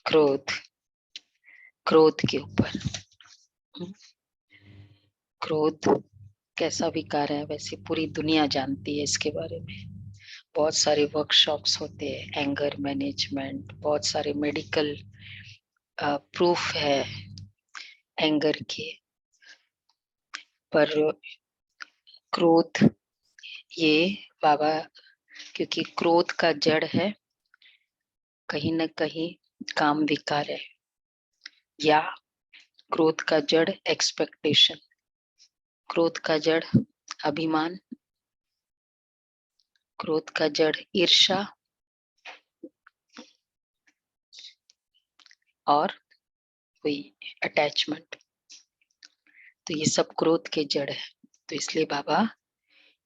क्रोध, क्रोध के ऊपर। क्रोध कैसा विकार है वैसे पूरी दुनिया जानती है इसके बारे में। बहुत सारे वर्कशॉप्स होते हैं, एंगर मैनेजमेंट, बहुत सारे मेडिकल प्रूफ है एंगर के। पर क्रोध ये बाबा, क्योंकि क्रोध का जड़ है कहीं न कहीं काम विकार है, या क्रोध का जड़ एक्सपेक्टेशन, क्रोध का जड़ अभिमान, क्रोध का जड़ ईर्ष्या और कोई अटैचमेंट। तो ये सब क्रोध के जड़ है। तो इसलिए बाबा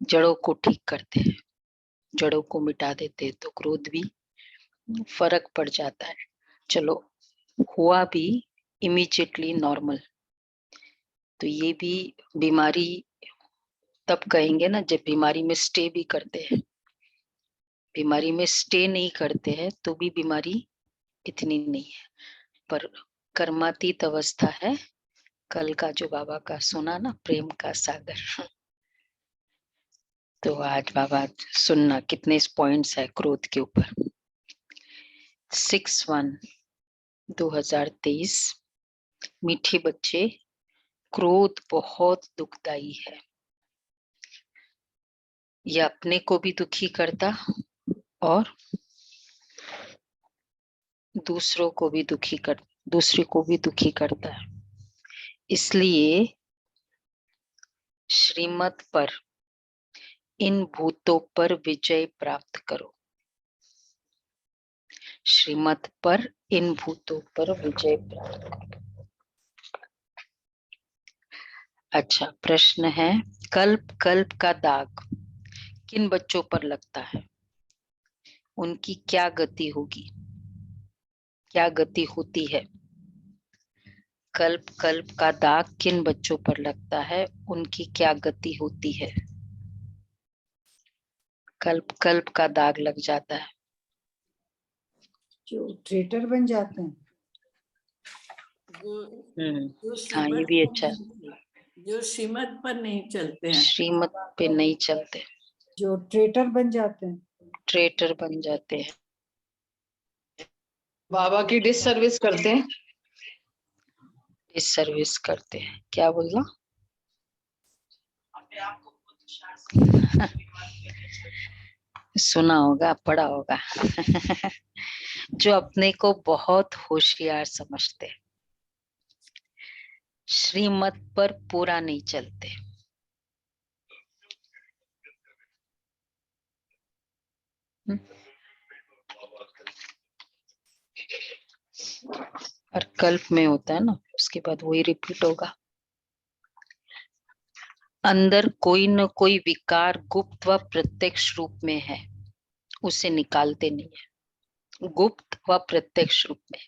जड़ों को ठीक करते हैं, जड़ों को मिटा देते हैं, तो क्रोध भी फर्क पड़ जाता है। चलो हुआ भी इमीडिएटली नॉर्मल। तो ये भी बीमारी तब कहेंगे ना जब बीमारी में स्टे भी करते हैं। बीमारी में स्टे नहीं करते हैं तो भी बीमारी इतनी नहीं है, पर कर्मातीत अवस्था है। कल का जो बाबा का सुना ना, प्रेम का सागर। तो आज बाबा सुनना कितने पॉइंट्स है क्रोध के ऊपर। 6/1/2023। मीठे बच्चे, क्रोध बहुत दुखदाई है। यह अपने को भी दुखी करता और दूसरे को भी दुखी करता है। इसलिए श्रीमत पर इन भूतों पर विजय प्राप्त करो। श्रीमत पर इन भूतों पर विजय प्राप्त करो। अच्छा, प्रश्न है, कल्प कल्प का दाग किन बच्चों पर लगता है? उनकी क्या गति होगी, क्या गति होती है? कल्प कल्प का दाग किन बच्चों पर लगता है, उनकी क्या गति होती है? कल्प कल्प का दाग लग जाता है, जो ट्रेटर बन जाते हैं। हाँ ये भी अच्छा। जो श्रीमत पर नहीं चलते हैं, श्रीमत पे नहीं चलते, जो ट्रेटर बन जाते हैं। ट्रेटर बन जाते हैं, बाबा की डिस सर्विस करते हैं। डिस सर्विस करते हैं, क्या बोलना? सुना होगा, पढ़ा होगा। जो अपने को बहुत होशियार समझते, श्रीमत पर पूरा नहीं चलते। और कल्प में होता है ना, उसके बाद वही रिपीट होगा। अंदर कोई न कोई विकार गुप्त व प्रत्यक्ष रूप में है, उसे निकालते नहीं है। गुप्त व प्रत्यक्ष रूप में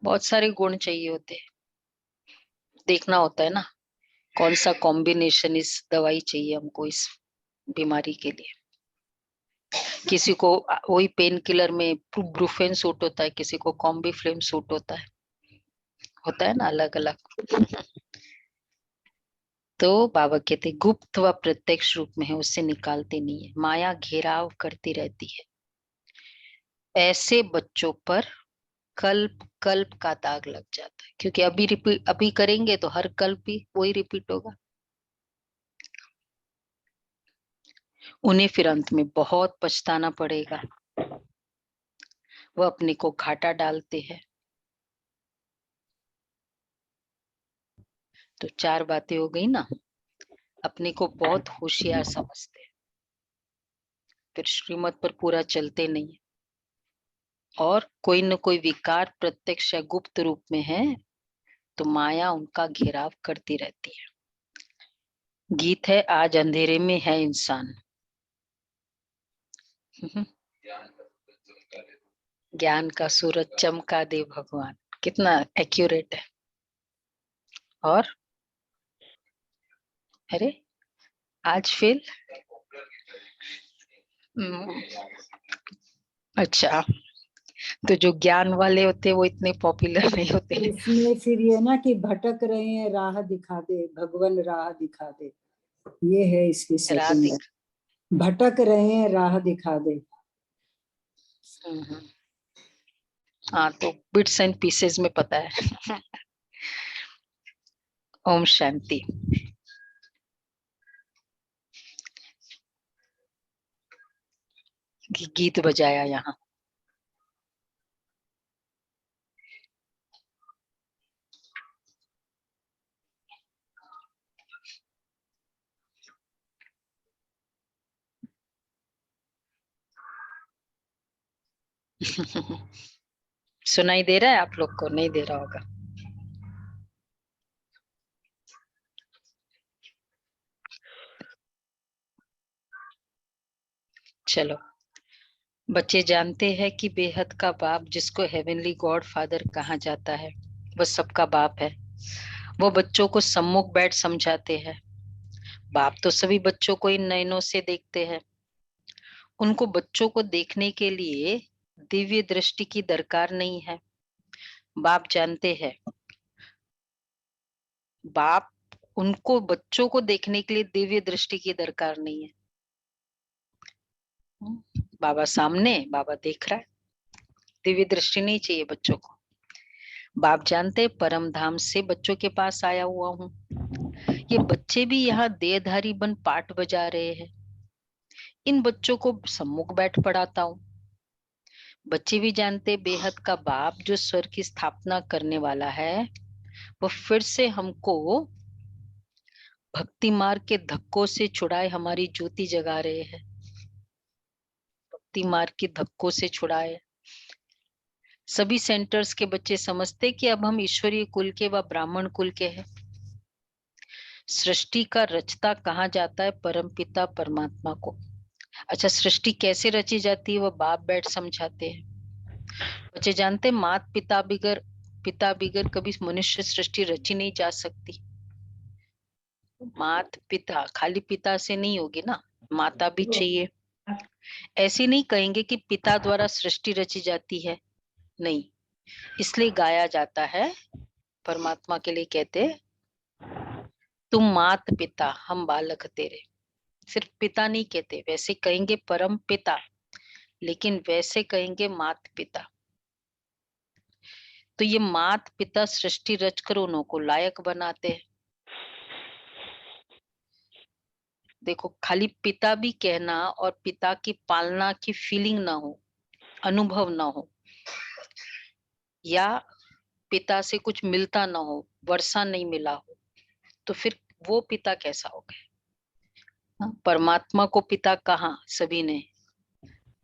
बहुत सारे गुण चाहिए होते हैं। देखना होता है ना कौन सा कॉम्बिनेशन इस दवाई चाहिए हमको इस बीमारी के लिए। किसी को वही पेन किलर में ब्रूफेन सूट होता है, किसी को कॉम्बिफ्लेम सूट होता है ना, अलग अलग। तो बाबा कहते गुप्त व प्रत्यक्ष रूप में है, उससे निकालते नहीं है। माया घेराव करती रहती है। ऐसे बच्चों पर कल्प कल्प का दाग लग जाता है, क्योंकि अभी करेंगे तो हर कल्प भी वही रिपीट होगा। उन्हें फिर अंत में बहुत पछताना पड़ेगा। वह अपने को घाटा डालते हैं। तो 4 बातें हो गई ना। अपने को बहुत होशियार समझते हैं, फिर श्रीमत पर पूरा चलते नहीं है, और कोई न कोई विकार प्रत्यक्ष या गुप्त रूप में है तो माया उनका घेराव करती रहती है। गीत है, आज अंधेरे में है इंसान, ज्ञान का सूरज चमका दे भगवान। कितना एक्यूरेट है। और अरे आज फेल, हम्म, अच्छा, तो जो ज्ञान वाले होते हैं वो इतने पॉपुलर नहीं होते हैं। इसमें फिर ये ना कि भटक रहे हैं, राह दिखा दे भगवन, राह दिखा दे, ये है इसकी राह सेटिंग। भटक रहे हैं, राह दिखा दे। हम्म। हाँ, तो बिट्स एंड पीसेस में पता है। ओम शांति। गीत बजाया यहाँ। सुनाई दे रहा है आप लोग को? नहीं दे रहा होगा। चलो, बच्चे जानते हैं कि बेहद का बाप, जिसको हेवनली गॉड फादर कहा जाता है, वह सबका बाप है। वो बच्चों को सम्मुख बैठ समझाते हैं। बाप तो सभी बच्चों को इन नयनों से देखते हैं। उनको बच्चों को देखने के लिए दिव्य दृष्टि की दरकार नहीं है। बाप जानते हैं, बाप उनको बच्चों को देखने के लिए दिव्य दृष्टि की दरकार नहीं है। बाबा सामने, बाबा देख रहा है, दिव्य दृष्टि नहीं चाहिए बच्चों को। बाप जानते परम धाम से बच्चों के पास आया हुआ हूँ। ये बच्चे भी यहाँ देहधारी बन पाठ बजा रहे हैं। इन बच्चों को सम्मुख बैठ पढ़ाता हूँ। बच्चे भी जानते बेहद का बाप, जो स्वर्ग की स्थापना करने वाला है, वो फिर से हमको भक्ति मार्ग के धक्कों से छुड़ाए हमारी ज्योति जगा रहे हैं। भक्ति मार्ग के धक्कों से छुड़ाए। सभी सेंटर्स के बच्चे समझते कि अब हम ईश्वरीय कुल के व ब्राह्मण कुल के हैं। सृष्टि का रचता कहा जाता है परम पिता परमात्मा को। अच्छा, सृष्टि कैसे रची जाती है, वो बाप बैठ समझाते हैं। बच्चे जानते मात पिता बिगर कभी मनुष्य सृष्टि रची नहीं जा सकती। मात पिता, खाली पिता से नहीं होगी ना, माता भी चाहिए। ऐसे नहीं कहेंगे कि पिता द्वारा सृष्टि रची जाती है, नहीं। इसलिए गाया जाता है, परमात्मा के लिए कहते, तुम मात पिता हम बालक तेरे। सिर्फ पिता नहीं कहते, वैसे कहेंगे परम पिता, लेकिन वैसे कहेंगे मात पिता। तो ये मात पिता सृष्टि रचकर उनको लायक बनाते हैं। देखो, खाली पिता भी कहना और पिता की पालना की फीलिंग ना हो, अनुभव ना हो, या पिता से कुछ मिलता ना हो, वर्षा नहीं मिला हो, तो फिर वो पिता कैसा हो गया? परमात्मा को पिता कहा सभी ने,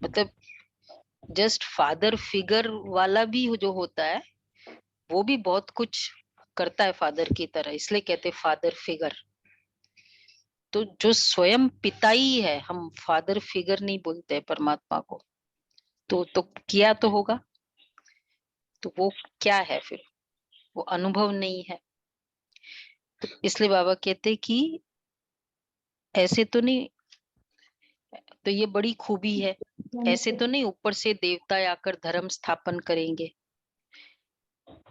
मतलब जस्ट फादर फिगर वाला भी जो होता है, वो भी बहुत कुछ करता है फादर की तरह, इसलिए कहते फादर फिगर। तो जो स्वयं पिता ही है, हम फादर फिगर नहीं बोलते हैं परमात्मा को, तो किया तो होगा, तो वो क्या है फिर? वो अनुभव नहीं है। तो इसलिए बाबा कहते कि ऐसे तो नहीं, तो ये बड़ी खूबी है। ऐसे तो नहीं ऊपर से देवता आकर धर्म स्थापन करेंगे।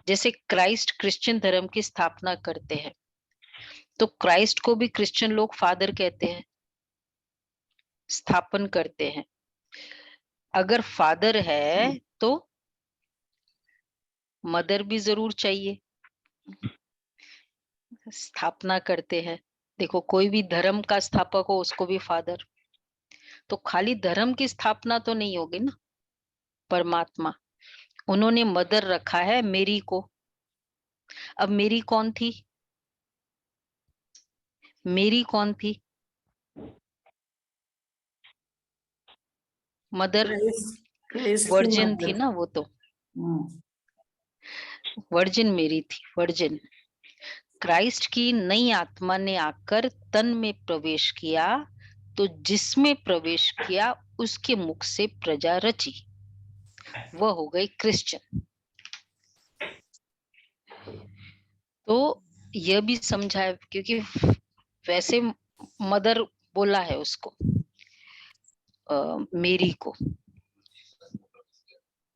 जैसे क्राइस्ट क्रिश्चियन धर्म की स्थापना करते हैं, तो क्राइस्ट को भी क्रिश्चियन लोग फादर कहते हैं, स्थापन करते हैं। अगर फादर है तो मदर भी जरूर चाहिए, स्थापना करते हैं। देखो, कोई भी धर्म का स्थापक हो उसको भी फादर। तो खाली धर्म की स्थापना तो नहीं होगी ना। परमात्मा, उन्होंने मदर रखा है मेरी को। अब मेरी कौन थी? मेरी कौन थी? मदर क्राइस्ट की वर्जिन थी मदर। ना वो तो। वर्जिन मेरी थी, वर्जिन। क्राइस्ट की नई आत्मा ने आकर तन में प्रवेश किया, तो जिसमें प्रवेश किया उसके मुख से प्रजा रची, वह हो गई क्रिश्चियन। तो यह भी समझा है, क्योंकि वैसे मदर बोला है उसको, मेरी को,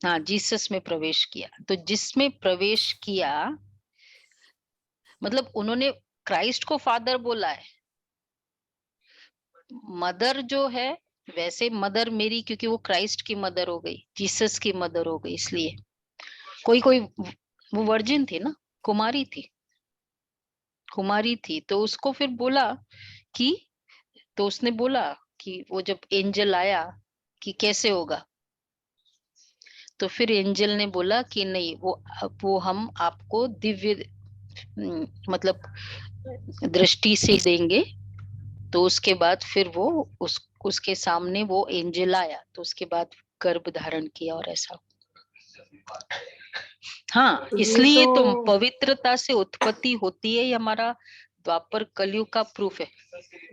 हाँ जीसस में प्रवेश किया। तो जिसमें प्रवेश किया मतलब उन्होंने क्राइस्ट को फादर बोला है। मदर जो है वैसे मदर मेरी, क्योंकि वो क्राइस्ट की मदर हो गई, जीसस की मदर हो गई, इसलिए कोई कोई वो वर्जिन थी ना, कुमारी थी तो उसको फिर बोला कि, तो उसने बोला कि वो जब एंजल आया कि कैसे होगा, तो फिर एंजल ने बोला कि नहीं वो हम आपको दिव्य मतलब दृष्टि से देंगे। तो उसके बाद फिर वो उसके सामने वो एंजल आया, तो उसके बाद गर्भ धारण किया और ऐसा। हाँ, तो ये इसलिए तो तो पवित्रता से उत्पत्ति होती है, ये हमारा द्वापर कलयुग का प्रूफ है।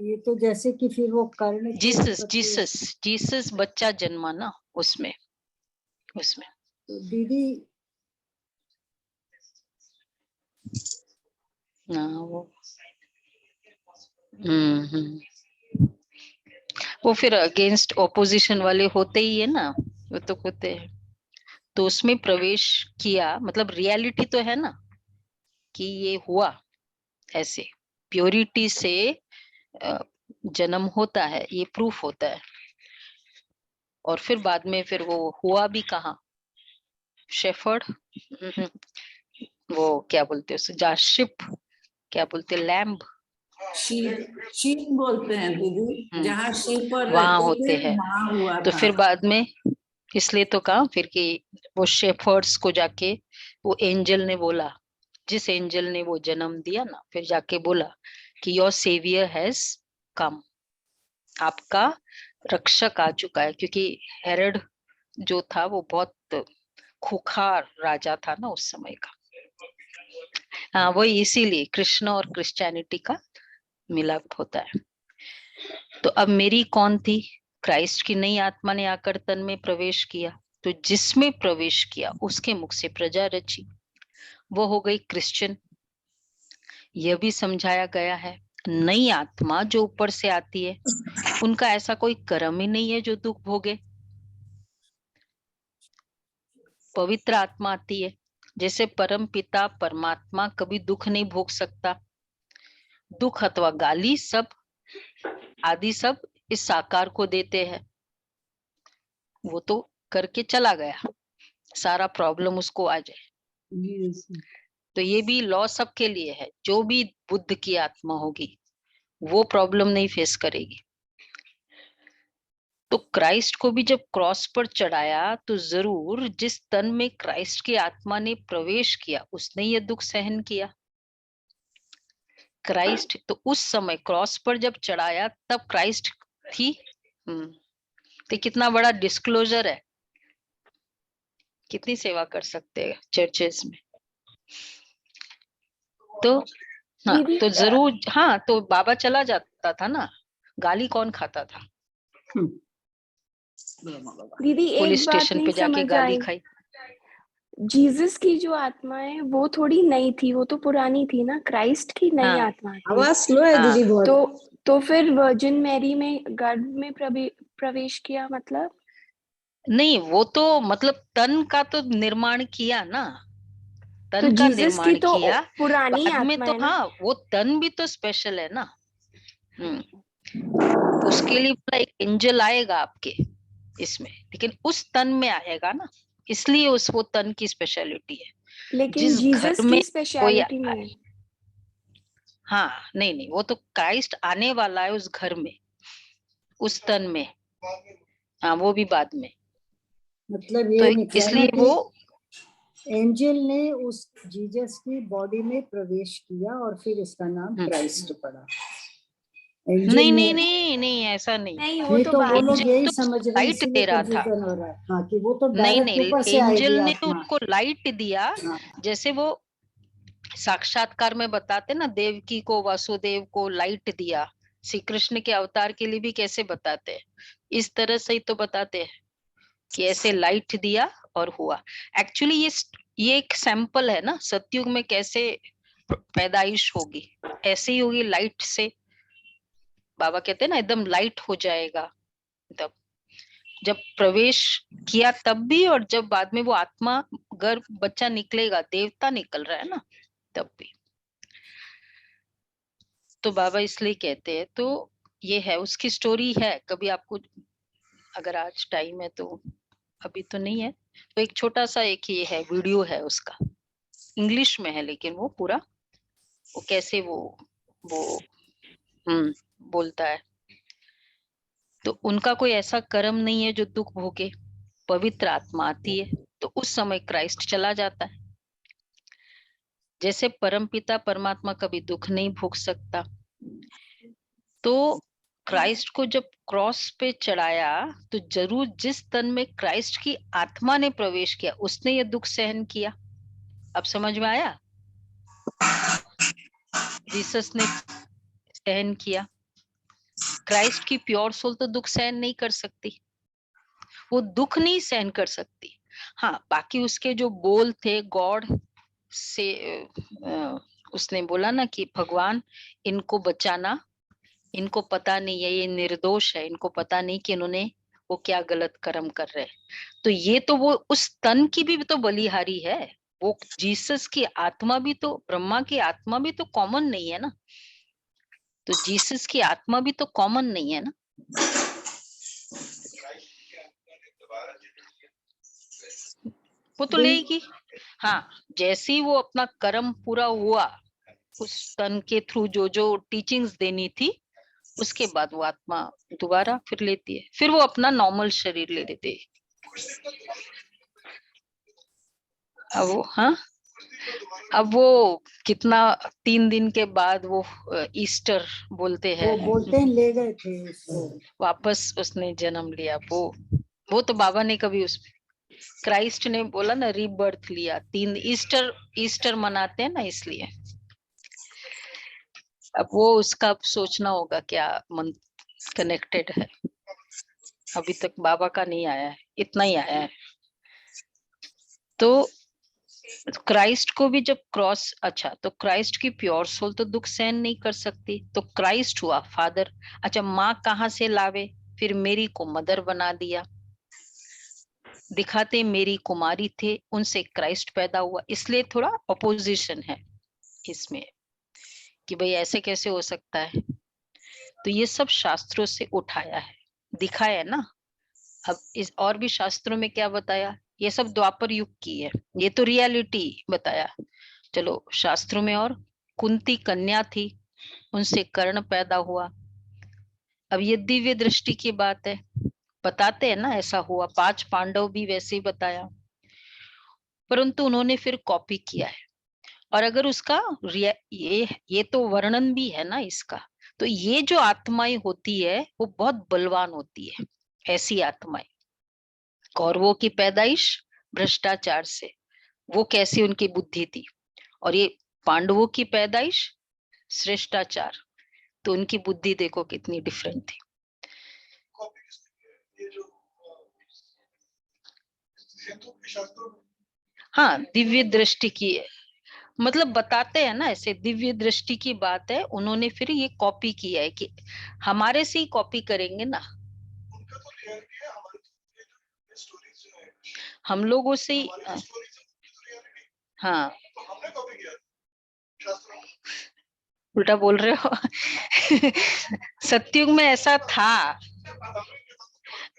ये तो जैसे कि फिर वो कर्ण की उत्पत्ति है। जीसस बच्चा जन्मा ना उसमें। तो दीदी हाँ वो वो फिर अगेंस्ट ऑपोजिशन वाले होते ही है ना, वो तो होते हैं। तो उसमें प्रवेश किया मतलब रियलिटी तो है ना कि ये हुआ ऐसे, प्योरिटी से जन्म होता है, ये प्रूफ होता है। और फिर बाद में फिर वो हुआ भी कहाँ, शेफर्ड, वो क्या बोलते हैं उसे, जाशिप, क्या बोलते, लैम्ब, शीप बोलते हैं दीदी, जहाँ शीप और वहां रहते होते थे हैं। वहां हुआ तो था। फिर बाद में इसलिए तो कहा फिर कि वो शेफर्ड्स को जाके वो एंजल ने बोला, जिस एंजल ने वो जन्म दिया ना, फिर जाके बोला कि योर सेवियर हैज कम, आपका रक्षक आ चुका है, क्योंकि हेरोड जो था वो बहुत खूंखार राजा था ना उस समय का। हाँ वही, इसीलिए कृष्ण और क्रिश्चियनिटी का मिलाप होता है। तो अब मेरी कौन थी, क्राइस्ट की नई आत्मा ने आकर तन में प्रवेश किया, तो जिसमें प्रवेश किया उसके मुख से प्रजा रची, वो हो गई क्रिश्चियन। यह भी समझाया गया है नई आत्मा जो ऊपर से आती है उनका ऐसा कोई कर्म ही नहीं है जो दुख भोगे। पवित्र आत्मा आती है, जैसे परम पिता परमात्मा कभी दुख नहीं भोग सकता। दुख अथवा गाली सब आदि सब इस साकार को देते हैं, वो तो करके चला गया, सारा प्रॉब्लम उसको आ जाए। तो ये भी लॉ सबके लिए है, जो भी बुद्ध की आत्मा होगी वो प्रॉब्लम नहीं फेस करेगी। तो क्राइस्ट को भी जब क्रॉस पर चढ़ाया तो जरूर जिस तन में क्राइस्ट की आत्मा ने प्रवेश किया उसने ये दुख सहन किया। क्राइस्ट तो उस समय क्रॉस पर जब चढ़ाया तब क्राइस्ट थी। तो कितना बड़ा डिस्क्लोजर है, कितनी सेवा कर सकते हैं चर्चेस में। तो हाँ दीदी तो जरूर, हाँ तो बाबा चला जाता था ना, गाली कौन खाता था, दीदी पुलिस एक बात स्टेशन नहीं पे जाके समझ गाली आई, खाई। जीसस की जो आत्मा है वो थोड़ी नई थी, वो तो पुरानी थी ना, क्राइस्ट की नई हाँ आत्मा थी। आवाज स्लो है हाँ। दीदी बहुत। तो फिर वर्जिन मैरी में गर्भ में प्रवेश किया मतलब? नहीं वो तो मतलब तन का तो निर्माण किया ना, तो तन का जीसस की निर्माण तो किया। पुरानी बाद में आत्मा तो है ना। हाँ वो तन भी तो स्पेशल है ना। उसके लिए बोला एक एंजल आएगा आपके इसमें, लेकिन उस तन में आएगा ना, इसलिए उस वो तन की स्पेशलिटी है। लेकिन जिस घर जीसस में की कोई स्पेशलिटी नहीं है। हाँ नहीं वो तो क्राइस्ट आने वाला है उस घर में, उस तन में। हाँ वो भी बाद में। मतलब तो ये निकला ना इसलिए कि वो एंजल ने उस जीसस की बॉडी में प्रवेश किया और फिर इसका नाम क्राइस्ट पड़ा। एंजल नहीं ने नहीं नहीं नहीं ऐसा नहीं। नहीं वो ये तो तो वो बाद लोग में। यही तो समझ रहे हैं, लाइट इसीलिए दे रहा था। कंफ्यूजन हो रहा है। हाँ कि वो तो नहीं डायरेक्ट नहीं ऊपर से एंजल आएगी ने आत्मा। उनको लाइट दिया, हाँ जैसे वो साक्षात्कार में बताते ना, देवकी को वासुदेव को लाइट दिया, श्री कृष्ण के अवतार के लिए भी कैसे बताते हैं, इस तरह से ही तो बताते हैं कि ऐसे लाइट दिया और हुआ। एक्चुअली ये एक सैंपल है ना, सतयुग में कैसे पैदाइश होगी, ऐसे ही होगी लाइट से। बाबा कहते हैं ना एकदम लाइट हो जाएगा, तब जब प्रवेश किया तब भी, और जब बाद में वो आत्मा गर्भ बच्चा निकलेगा, देवता निकल रहा है ना, तब भी। तो बाबा इसलिए कहते हैं, तो ये है उसकी स्टोरी है। कभी आपको अगर आज टाइम है तो, अभी तो नहीं है, तो एक छोटा सा एक ये है वीडियो है उसका, इंग्लिश में है, लेकिन वो पूरा वो कैसे वो बोलता है। तो उनका कोई ऐसा कर्म नहीं है जो दुख भोगे, पवित्र आत्मा आती है तो उस समय क्राइस्ट चला जाता है। जैसे परमपिता परमात्मा कभी दुख नहीं भोग सकता, तो क्राइस्ट को जब क्रॉस पे चढ़ाया तो जरूर जिस तन में क्राइस्ट की आत्मा ने प्रवेश किया उसने ये दुख सहन किया। अब समझ में आया? जीसस ने सहन किया। क्राइस्ट की प्योर सोल तो दुख सहन नहीं कर सकती, वो दुख नहीं सहन कर सकती। हाँ, बाकी उसके जो बोल थे गॉड से, उसने बोला ना कि भगवान इनको बचाना, इनको पता नहीं है, ये निर्दोष है, इनको पता नहीं कि इन्होंने वो क्या गलत कर्म कर रहे हैं। तो ये तो वो उस तन की भी तो बलिहारी है। वो जीसस की आत्मा भी तो, ब्रह्मा की आत्मा भी तो कॉमन नहीं है ना, तो जीसस की आत्मा भी तो कॉमन नहीं है ना। वो तो लेगी। हाँ, जैसे ही वो अपना कर्म पूरा हुआ, उस तन के थ्रू जो जो टीचिंग्स देनी थी, उसके बाद वो आत्मा दोबारा फिर लेती है, फिर वो अपना नॉर्मल शरीर ले लेते है। अब वो, हाँ, अब वो कितना 3 दिन के बाद वो ईस्टर बोलते हैं, वो बोलते हैं ले गए थे उसको। वापस उसने जन्म लिया। वो तो बाबा ने कभी उस क्राइस्ट ने बोला ना रीबर्थ लिया। 3 ईस्टर मनाते हैं ना, इसलिए। अब वो उसका अब सोचना होगा क्या मन कनेक्टेड है। अभी तक बाबा का नहीं आया है, इतना ही आया है। तो क्राइस्ट को भी जब क्रॉस, अच्छा, तो क्राइस्ट की प्योर सोल तो दुख सहन नहीं कर सकती, तो क्राइस्ट हुआ फादर। अच्छा, माँ कहाँ से लावे? फिर मेरी को मदर बना दिया। दिखाते मेरी कुमारी थे, उनसे क्राइस्ट पैदा हुआ। इसलिए थोड़ा अपोजिशन है इसमें कि भाई ऐसे कैसे हो सकता है। तो ये सब शास्त्रों से उठाया है, दिखाया है ना। अब इस और भी शास्त्रों में क्या बताया, ये सब द्वापर युग की है, ये तो रियलिटी बताया। चलो शास्त्रों में, और कुंती कन्या थी, उनसे कर्ण पैदा हुआ। अब ये दिव्य दृष्टि की बात है, बताते हैं ना ऐसा हुआ। 5 पांडव भी वैसे ही बताया, परंतु उन्होंने फिर कॉपी किया है। और अगर उसका ये तो वर्णन भी है ना इसका, तो ये जो आत्माएं होती है वो बहुत बलवान होती है। ऐसी आत्माएं, कौरवों की पैदाइश भ्रष्टाचार से, वो कैसी उनकी बुद्धि थी, और ये पांडवों की पैदाइश श्रेष्ठाचार, तो उनकी बुद्धि देखो कितनी डिफरेंट थी। हाँ, दिव्य दृष्टि की, मतलब बताते हैं ना ऐसे, दिव्य दृष्टि की बात है। उन्होंने फिर ये कॉपी किया है कि हमारे से ही कॉपी करेंगे ना, हम लोगों से ही। हाँ, उल्टा बोल रहे हो। सतयुग में ऐसा था।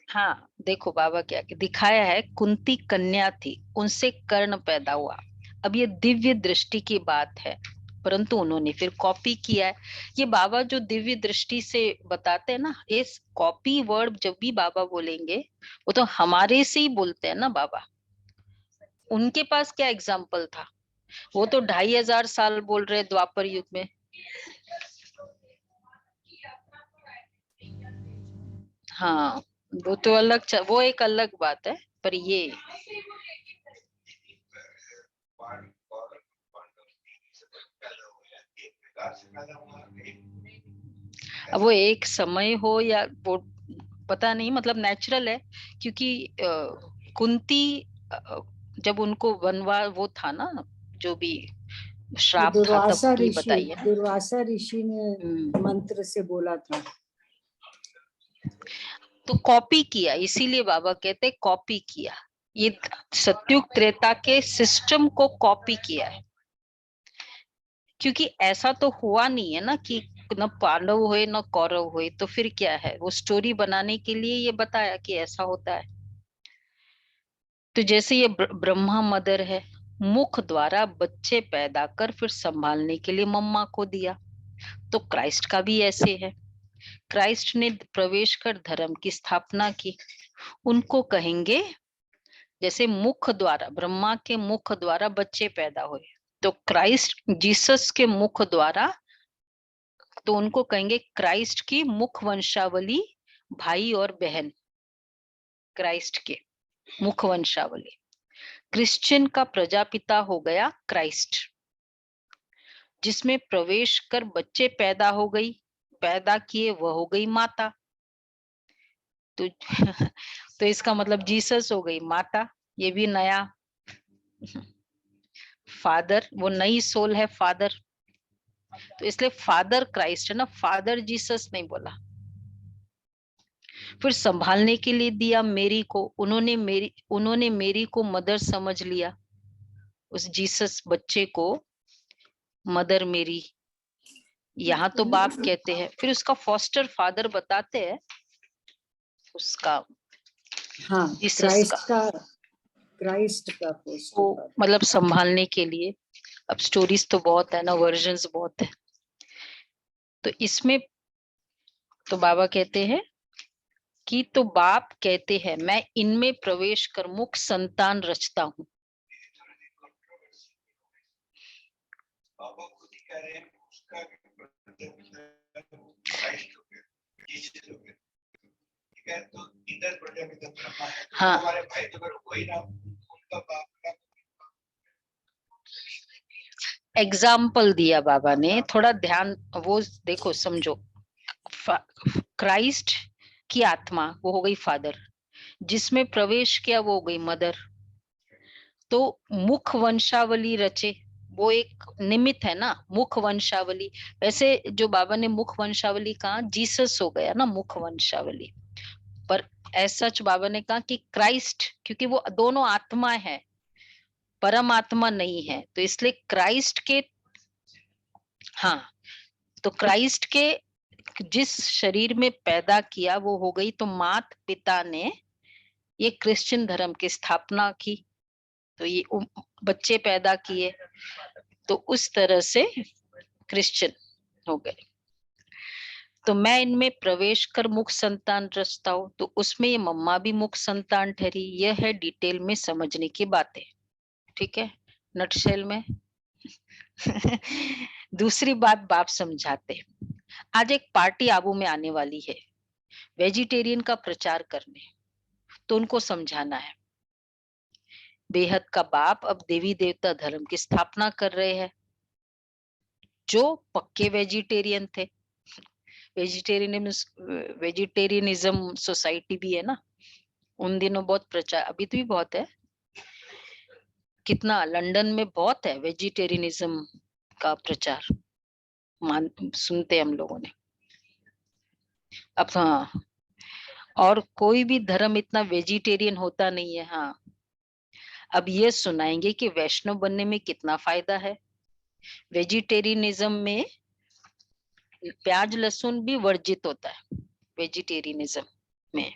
हाँ, देखो बाबा क्या दिखाया है, कुंती कन्या थी, उनसे कर्ण पैदा हुआ। अब ये दिव्य दृष्टि की बात है, परंतु उन्होंने फिर कॉपी किया है। ये बाबा जो दिव्य दृष्टि से बताते हैं ना, इस कॉपी वर्ड जब भी बाबा बोलेंगे, वो तो हमारे से ही बोलते हैं ना बाबा। उनके पास क्या एग्जाम्पल था, वो तो 2500 साल बोल रहे द्वापर युग में। हाँ, वो तो वो एक अलग बात है, पर ये अब वो एक समय हो या वो पता नहीं, मतलब नेचुरल है। क्योंकि कुंती जब उनको वनवास वो था ना, जो भी श्राप था तब की बताइए ना। दुर्वासा ऋषि ने मंत्र से बोला था। तो कॉपी किया, इसीलिए बाबा कहते कॉपी किया, ये सत्युग त्रेता के सिस्टम को कॉपी किया है। क्योंकि ऐसा तो हुआ नहीं है ना कि न पांडव हुए न कौरव हुए, तो फिर क्या है, वो स्टोरी बनाने के लिए ये बताया कि ऐसा होता है। तो जैसे ये ब्रह्मा मदर है, मुख द्वारा बच्चे पैदा कर फिर संभालने के लिए मम्मा को दिया, तो क्राइस्ट का भी ऐसे है। क्राइस्ट ने प्रवेश कर धर्म की स्थापना की, उनको कहेंगे जैसे मुख द्वारा, ब्रह्मा के मुख द्वारा बच्चे पैदा हुए, तो क्राइस्ट जीसस के मुख द्वारा, तो उनको कहेंगे क्राइस्ट की मुख वंशावली भाई और बहन, क्राइस्ट के मुख वंशावली। क्रिश्चियन का प्रजापिता हो गया क्राइस्ट, जिसमें प्रवेश कर बच्चे पैदा हो गई, पैदा किए वह हो गई माता। तो तो इसका मतलब जीसस हो गई माता, ये भी नया फादर, वो नई सोल है फादर, तो इसलिए फादर क्राइस्ट है ना, फादर जीसस नहीं बोला। फिर संभालने के लिए दिया मेरी को, उन्होंने मेरी को मदर समझ लिया, उस जीसस बच्चे को मदर मेरी, यहाँ तो बाप कहते हैं, फिर उसका फॉस्टर फादर बताते हैं उसका, हाँ, जीसस क्राइस्ट का पोस्ट वो मतलब संभालने के लिए। अब स्टोरीज तो बहुत है ना, वर्जन्स बहुत है, तो इसमें तो बाबा कहते हैं कि तो बाप कहते हैं मैं इनमें प्रवेश कर मुख संतान रचता हूँ। बाबा खुद ही कह रहे हैं उसका ठीक है, तो इधर प्रजापिता ब्रह्मा है, हाँ, हमारे भाई तो अगर कोई ना उनका बाप का एग्जाम्पल दिया बाबा ने, थोड़ा ध्यान वो देखो समझो। क्राइस्ट की आत्मा वो हो गई फादर, जिसमें प्रवेश किया वो हो गई मदर, तो मुख वंशावली रचे वो एक निमित्त है ना, मुख वंशावली। वैसे जो बाबा ने मुख वंशावली कहा, जीसस हो गया ना मुख वंशावली, पर ऐसा बाबा ने कहा कि क्राइस्ट, क्योंकि वो दोनों आत्मा है, परमात्मा नहीं है, तो इसलिए क्राइस्ट के, हाँ, तो क्राइस्ट के जिस शरीर में पैदा किया वो हो गई, तो मात पिता ने ये क्रिश्चियन धर्म की स्थापना की, तो ये बच्चे पैदा किए, तो उस तरह से क्रिश्चियन हो गए। तो मैं इनमें प्रवेश कर मुख संतान रचता हूँ, तो उसमें ये मम्मा भी मुख संतान ठहरी। यह है डिटेल में समझने की बातें, ठीक है, नटशेल में। दूसरी बात बाप समझाते, आज एक पार्टी आबू में आने वाली है वेजिटेरियन का प्रचार करने, तो उनको समझाना है बेहद का बाप अब देवी देवता धर्म की स्थापना कर रहे हैं, जो पक्के वेजिटेरियन थे। वेजिटेरियनिज्म सोसाइटी भी है ना, उन दिनों बहुत प्रचार, अभी तो भी बहुत है, कितना लंदन में बहुत है वेजिटेरियनिज्म का प्रचार, सुनते हम लोगों ने। अब हाँ, और कोई भी धर्म इतना वेजिटेरियन होता नहीं है। हाँ, अब ये सुनाएंगे कि वैष्णव बनने में कितना फायदा है। वेजिटेरियनिज्म में प्याज लहसुन भी वर्जित होता है वेजिटेरियनिज्म में,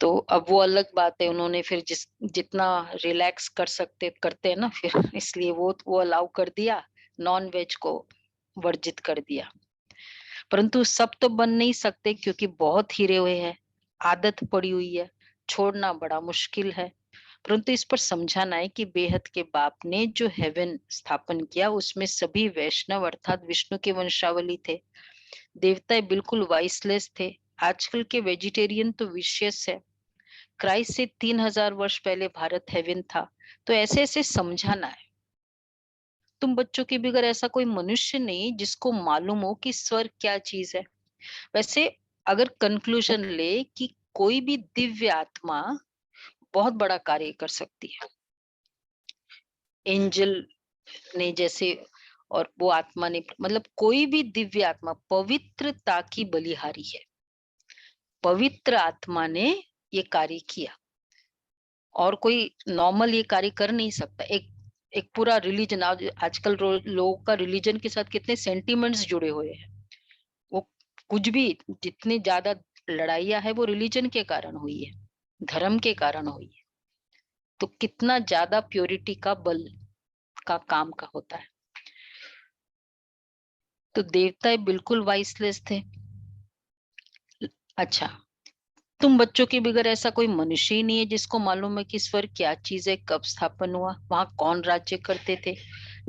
तो अब वो अलग बात है, उन्होंने फिर जितना रिलैक्स कर सकते करते हैं ना, फिर इसलिए वो अलाउ कर दिया, नॉन वेज को वर्जित कर दिया। परंतु सब तो बन नहीं सकते, क्योंकि बहुत हिरे हुए हैं, आदत पड़ी हुई है, छोड़ना बड़ा मुश्किल है। परंतु इस पर समझाना है कि बेहद के बाप ने जो हेवन स्थापन किया, उसमें सभी वैष्णव अर्थात विष्णु के वंशावली थे, देवता बिल्कुल वाइसलेस थे। आजकल के वेजिटेरियन तो विशियस है। क्राइस्ट से 3000 वर्ष पहले भारत हेवन था, तो ऐसे ऐसे समझाना है। तुम बच्चों के बगैर ऐसा कोई मनुष्य नहीं जिसको मालूम हो कि स्वर्ग क्या चीज है। वैसे अगर कंक्लूजन ले कि कोई भी दिव्य आत्मा बहुत बड़ा कार्य कर सकती है, एंजल ने जैसे, और वो आत्मा ने, मतलब कोई भी दिव्य आत्मा पवित्रता की बलिहारी है। पवित्र आत्मा ने ये कार्य किया, और कोई नॉर्मल ये कार्य कर नहीं सकता। एक पूरा रिलीजन, आजकल लोगों का रिलीजन के साथ कितने सेंटिमेंट्स जुड़े हुए हैं। वो कुछ भी, जितनी ज्यादा लड़ाइयाँ है वो रिलीजन के कारण हुई है, धर्म के कारण हुई है। तो कितना ज्यादा प्योरिटी का बल का काम का होता है। तो देवता बिल्कुल वाइसलेस थे। अच्छा, तुम बच्चों के बगैर ऐसा कोई मनुष्य ही नहीं है जिसको मालूम है कि स्वर्ग क्या चीज है, कब स्थापन हुआ, वहां कौन राज्य करते थे।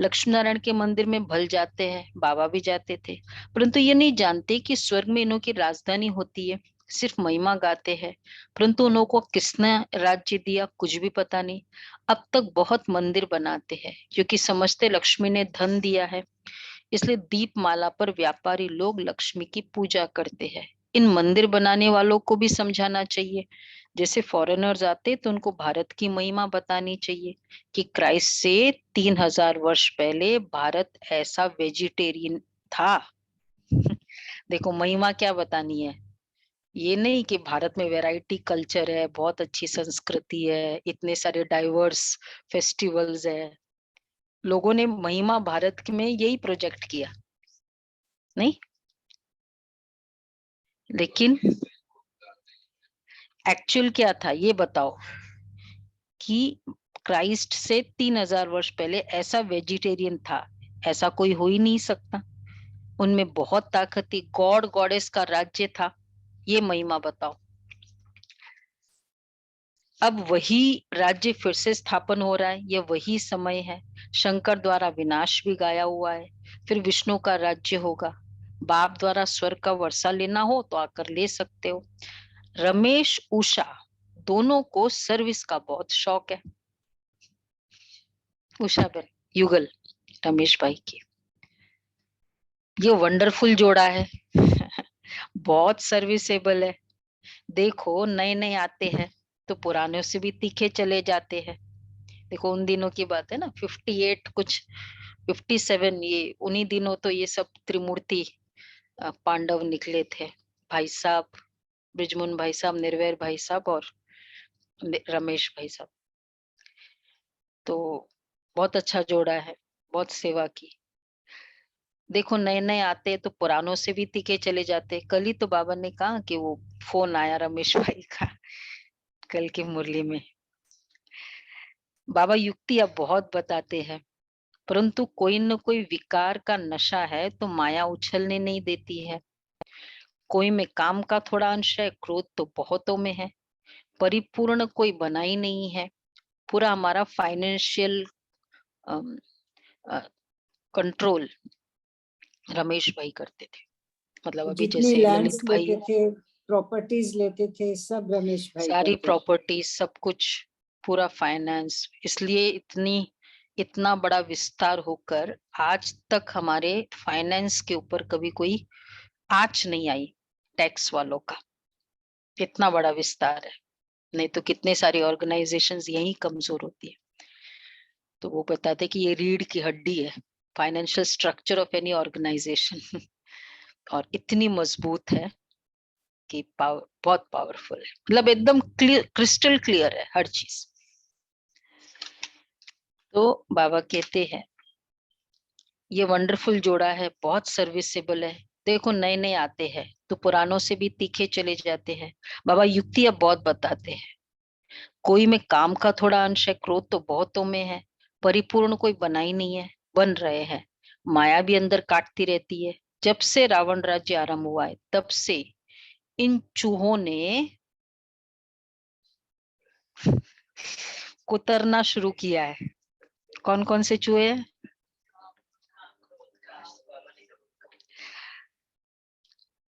लक्ष्मी नारायण के मंदिर में भल जाते हैं, बाबा भी जाते थे, परंतु ये नहीं जानते कि स्वर्ग में इन्हों की राजधानी होती है। सिर्फ महिमा गाते हैं, परंतु उन्हों को किसने राज्य दिया कुछ भी पता नहीं। अब तक बहुत मंदिर बनाते हैं क्योंकि समझते लक्ष्मी ने धन दिया है, इसलिए दीपमाला पर व्यापारी लोग लक्ष्मी की पूजा करते हैं। इन मंदिर बनाने वालों को भी समझाना चाहिए। जैसे फॉरेनर्स आते तो उनको भारत की महिमा बतानी चाहिए कि क्राइस्ट से 3000 वर्ष पहले भारत ऐसा वेजिटेरियन था। देखो महिमा क्या बतानी है, ये नहीं कि भारत में वैरायटी कल्चर है, बहुत अच्छी संस्कृति है, इतने सारे डाइवर्स फेस्टिवल्स है। लोगों ने महिमा भारत में यही प्रोजेक्ट किया नहीं, लेकिन एक्चुअल क्या था ये बताओ कि क्राइस्ट से 3000 वर्ष पहले ऐसा वेजिटेरियन था, ऐसा कोई हो ही नहीं सकता। उनमें बहुत ताकत थी, गॉड गॉडेस का राज्य था। ये महिमा बताओ। अब वही राज्य फिर से स्थापन हो रहा है, ये वही समय है। शंकर द्वारा विनाश भी गाया हुआ है, फिर विष्णु का राज्य होगा। बाप द्वारा स्वर्ग का वर्षा लेना हो तो आकर ले सकते हो। रमेश उषा दोनों को सर्विस का बहुत शौक है। उषा बहन युगल रमेश भाई की, ये वंडरफुल जोड़ा है। बहुत सर्विसेबल है। देखो नए नए आते हैं तो पुराने से भी तीखे चले जाते हैं। देखो उन दिनों की बात है ना, 58 कुछ 57, ये उन्हीं दिनों तो ये सब त्रिमूर्ति पांडव निकले थे। भाई साहब ब्रिजमोहन भाई साहब, निर्वैर भाई साहब और रमेश भाई साहब। तो बहुत अच्छा जोड़ा है, बहुत सेवा की। देखो नए नए आते हैं तो पुरानों से भी तीखे चले जाते। कल ही तो बाबा ने कहा कि वो फोन आया रमेश भाई का कल की मुरली में। बाबा युक्ति अब बहुत बताते हैं, परंतु कोई न कोई विकार का नशा है तो माया उछलने नहीं देती है। कोई में काम का थोड़ा अंश है, क्रोध तो बहुतों में है। परिपूर्ण कोई बना ही नहीं है। पूरा हमारा फाइनेंशियल कंट्रोल रमेश भाई करते थे। मतलब अभी जितनी जैसे लैंड्स ललित भाई, लेते थे, प्रॉपर्टीज लेते थे, सब रमेश भाई सारी करते थे। प्रॉपर्टी सब कुछ, पूरा फाइनेंस। इसलिए इतना बड़ा विस्तार होकर आज तक हमारे फाइनेंस के ऊपर कभी कोई आंच नहीं आई टैक्स वालों का। इतना बड़ा विस्तार है, नहीं तो कितने सारी ऑर्गेनाइजेशंस यही कमजोर होती है। तो वो बताते कि ये रीढ़ की हड्डी है, financial structure of any organisation. और इतनी मजबूत है कि बहुत पावरफुल है, मतलब एकदम क्रिस्टल क्लियर है हर चीज। तो बाबा कहते हैं ये वंडरफुल जोड़ा है, बहुत सर्विसेबल है। देखो नए नए आते हैं तो पुरानों से भी तीखे चले जाते हैं। बाबा युक्ति अब बहुत बताते हैं। कोई में काम का थोड़ा अंश है, क्रोध तो बहुतों में है। परिपूर्ण कोई बना ही नहीं है, बन रहे हैं। माया भी अंदर काटती रहती है। जब से रावण राज्य आरंभ हुआ है तब से इन चूहों ने कुतरना शुरू किया है। कौन कौन से चूहे हैं?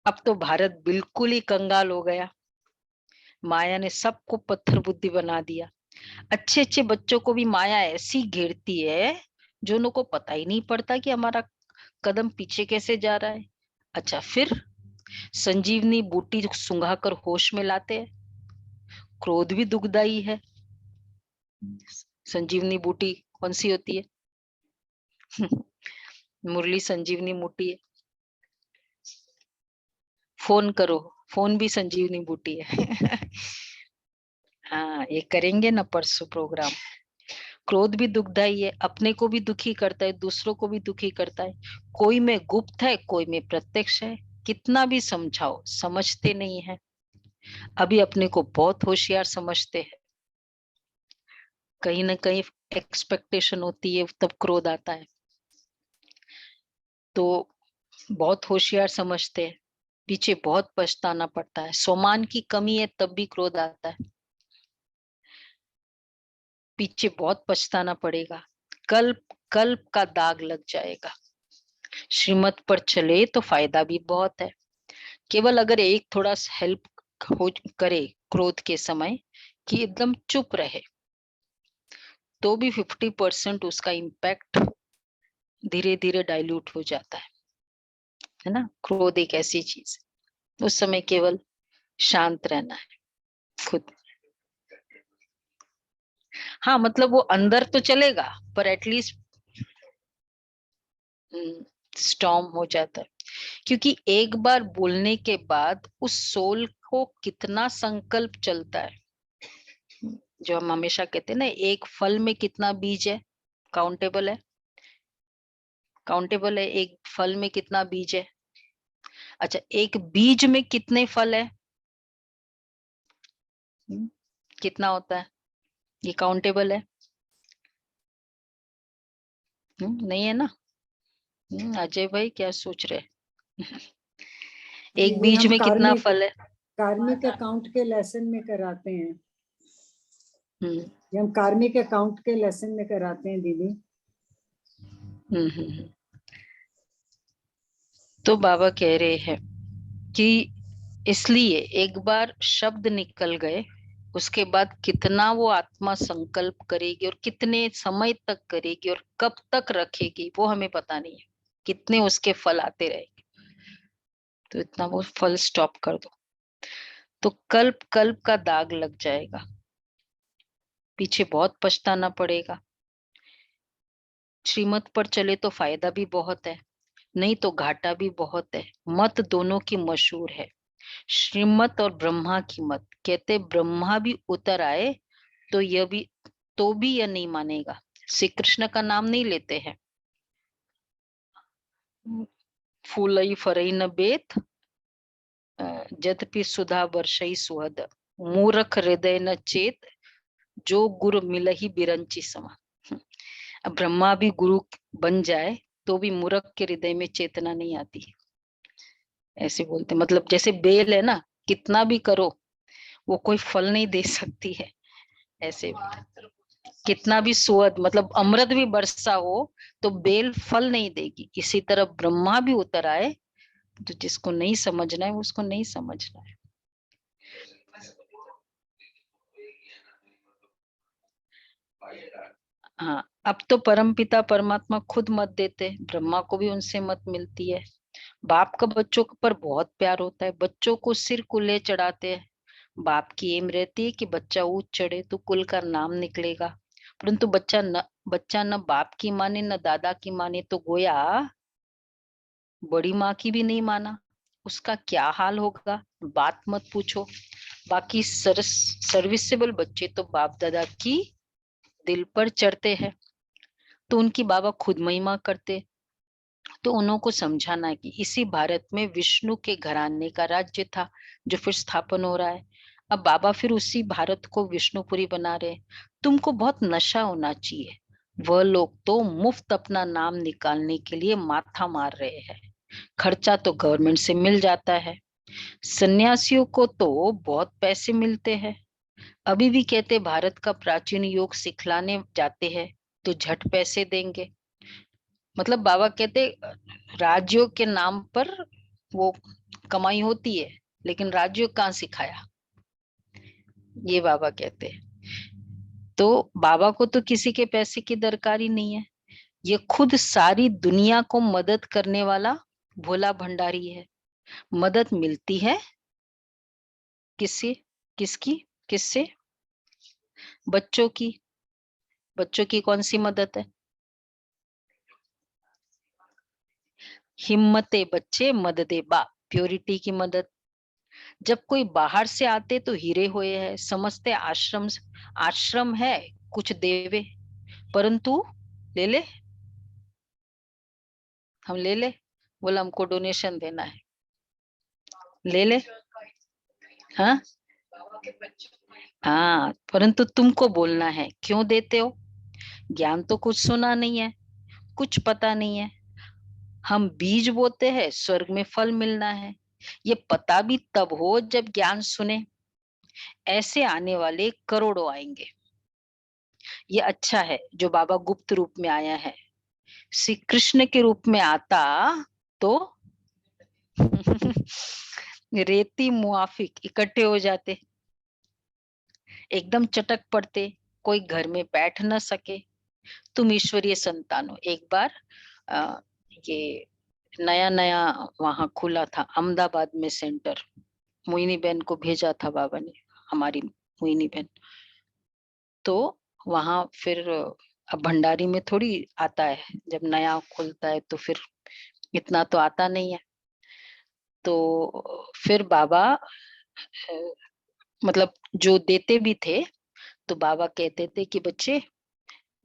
अब तो भारत बिल्कुल ही कंगाल हो गया। माया ने सबको पत्थर बुद्धि बना दिया। अच्छे अच्छे बच्चों को भी माया ऐसी घेरती है जो उनको पता ही नहीं पड़ता कि हमारा कदम पीछे कैसे जा रहा है। अच्छा, फिर संजीवनी बूटी सुंघा कर होश में लाते हैं। क्रोध भी दुखदाई है। संजीवनी बूटी कौन सी होती है? मुरली संजीवनी बूटी है। फोन करो, फोन भी संजीवनी बूटी है। हाँ, ये करेंगे ना परसों प्रोग्राम। क्रोध भी दुखदाई है, अपने को भी दुखी करता है, दूसरों को भी दुखी करता है। कोई में गुप्त है, कोई में प्रत्यक्ष है। कितना भी समझाओ, समझते नहीं है। अभी अपने को बहुत होशियार समझते हैं, कहीं ना कहीं एक्सपेक्टेशन होती है, तब क्रोध आता है। तो बहुत होशियार समझते हैं, पीछे बहुत पछताना पड़ता है। सम्मान की कमी है तब भी क्रोध आता है, पीछे बहुत पछताना पड़ेगा। कल्प कल्प का दाग लग जाएगा। श्रीमत पर चले तो फायदा भी बहुत है। केवल अगर एक थोड़ा हेल्प हो करे क्रोध के समय, कि एकदम चुप रहे, तो भी 50% उसका इम्पैक्ट धीरे धीरे डाइल्यूट हो जाता है ना। क्रोध एक ऐसी चीज, उस समय केवल शांत रहना है खुद। हाँ, मतलब वो अंदर तो चलेगा, पर एटलीस्ट स्टॉर्म हो जाता है। क्योंकि एक बार बोलने के बाद उस सोल को कितना संकल्प चलता है। जो हम हमेशा कहते हैं ना, एक फल में कितना बीज है, काउंटेबल है। काउंटेबल है, एक फल में कितना बीज है। अच्छा, एक बीज में कितने फल है, कितना होता है, ये काउंटेबल है। नहीं है ना। अजय भाई क्या सोच रहे हैं? एक ये बीज हम में कितना फल है। कार्मिक अकाउंट के लेसन में कराते हैं। हम्म ये हम कार्मिक अकाउंट के लेसन में कराते हैं दीदी। तो बाबा कह रहे हैं कि इसलिए एक बार शब्द निकल गए, उसके बाद कितना वो आत्मा संकल्प करेगी और कितने समय तक करेगी और कब तक रखेगी, वो हमें पता नहीं है। कितने उसके फल आते रहेंगे, तो इतना वो फल स्टॉप कर दो, तो कल्प कल्प का दाग लग जाएगा, पीछे बहुत पछताना पड़ेगा। श्रीमत पर चले तो फायदा भी बहुत है, नहीं तो घाटा भी बहुत है। मत दोनों की मशहूर है, श्रीमत और ब्रह्मा की मत। कहते ब्रह्मा भी उतर आए तो यह नहीं मानेगा। श्री कृष्ण का नाम नहीं लेते हैं। फूलई फरई न बेत, जदपि सुधा वर्षई सुहद। मूर्ख हृदय न चेत, जो गुरु मिलहि बिरंची समा। अब ब्रह्मा भी गुरु बन जाए तो भी मूर्ख के हृदय में चेतना नहीं आती, ऐसे बोलते। मतलब जैसे बेल है ना, कितना भी करो वो कोई फल नहीं दे सकती है। ऐसे कितना भी सुअद, मतलब अमृत भी बरसा हो तो बेल फल नहीं देगी। इसी तरह ब्रह्मा भी उतर आए तो जिसको नहीं समझना है उसको नहीं समझना है। हाँ, अब तो परमपिता परमात्मा खुद मत देते, ब्रह्मा को भी उनसे मत मिलती है। बाप का बच्चों पर बहुत प्यार होता है, बच्चों को सिर कुल्ले चढ़ाते हैं। बाप की एम रहती है कि बच्चा ऊंच चढ़े तो कुल का नाम निकलेगा, परंतु बच्चा न बाप की माने न दादा की माने, तो गोया बड़ी माँ की भी नहीं माना, उसका क्या हाल होगा बात मत पूछो। बाकी सर्विसेबल बच्चे तो बाप दादा की दिल पर चढ़ते हैं, तो उनकी बाबा खुद महिमा करते। तो उनको समझाना कि इसी भारत में विष्णु के घराने का राज्य था जो फिर स्थापन हो रहा है। अब बाबा फिर उसी भारत को विष्णुपुरी बना रहे। तुमको बहुत नशा होना चाहिए, वह लोग तो मुफ्त अपना नाम निकालने के लिए माथा मार रहे हैं। खर्चा तो गवर्नमेंट से मिल जाता है, सन्यासियों को तो बहुत पैसे मिलते हैं। अभी भी कहते भारत का प्राचीन योग सिखलाने जाते हैं तो झट पैसे देंगे। मतलब बाबा कहते राज्यों के नाम पर वो कमाई होती है, लेकिन राज्यों कहाँ सिखाया, ये बाबा कहते हैं। तो बाबा को तो किसी के पैसे की दरकार ही नहीं है, ये खुद सारी दुनिया को मदद करने वाला भोला भंडारी है। मदद मिलती है किससे, किसकी, किससे? बच्चों की। बच्चों की कौन सी मदद है? हिम्मते बच्चे मददे बाप, प्योरिटी की मदद। जब कोई बाहर से आते तो हीरे हुए है, समझते आश्रम है, कुछ देवे, परंतु ले ले, हम ले ले, बोला हमको डोनेशन देना है, ले ले। हाँ हाँ, परंतु तुमको बोलना है क्यों देते हो, ज्ञान तो कुछ सुना नहीं है, कुछ पता नहीं है। हम बीज बोते हैं, स्वर्ग में फल मिलना है, ये पता भी तब हो जब ज्ञान सुने। ऐसे आने वाले करोड़ों आएंगे। ये अच्छा है जो बाबा गुप्त रूप में आया है। श्री कृष्ण के रूप में आता तो रेती मुआफिक इकट्ठे हो जाते, एकदम चटक पड़ते, कोई घर में बैठ न सके। तुम ईश्वरीय संतान हो। एक बार ये नया नया वहां खुला था अहमदाबाद में सेंटर, मोहिनी बहन को भेजा था बाबा ने, हमारी मोहिनी बहन। तो वहां फिर अब भंडारी में थोड़ी आता है, जब नया खुलता है तो फिर इतना तो आता नहीं है। तो फिर बाबा मतलब जो देते भी थे तो बाबा कहते थे कि बच्चे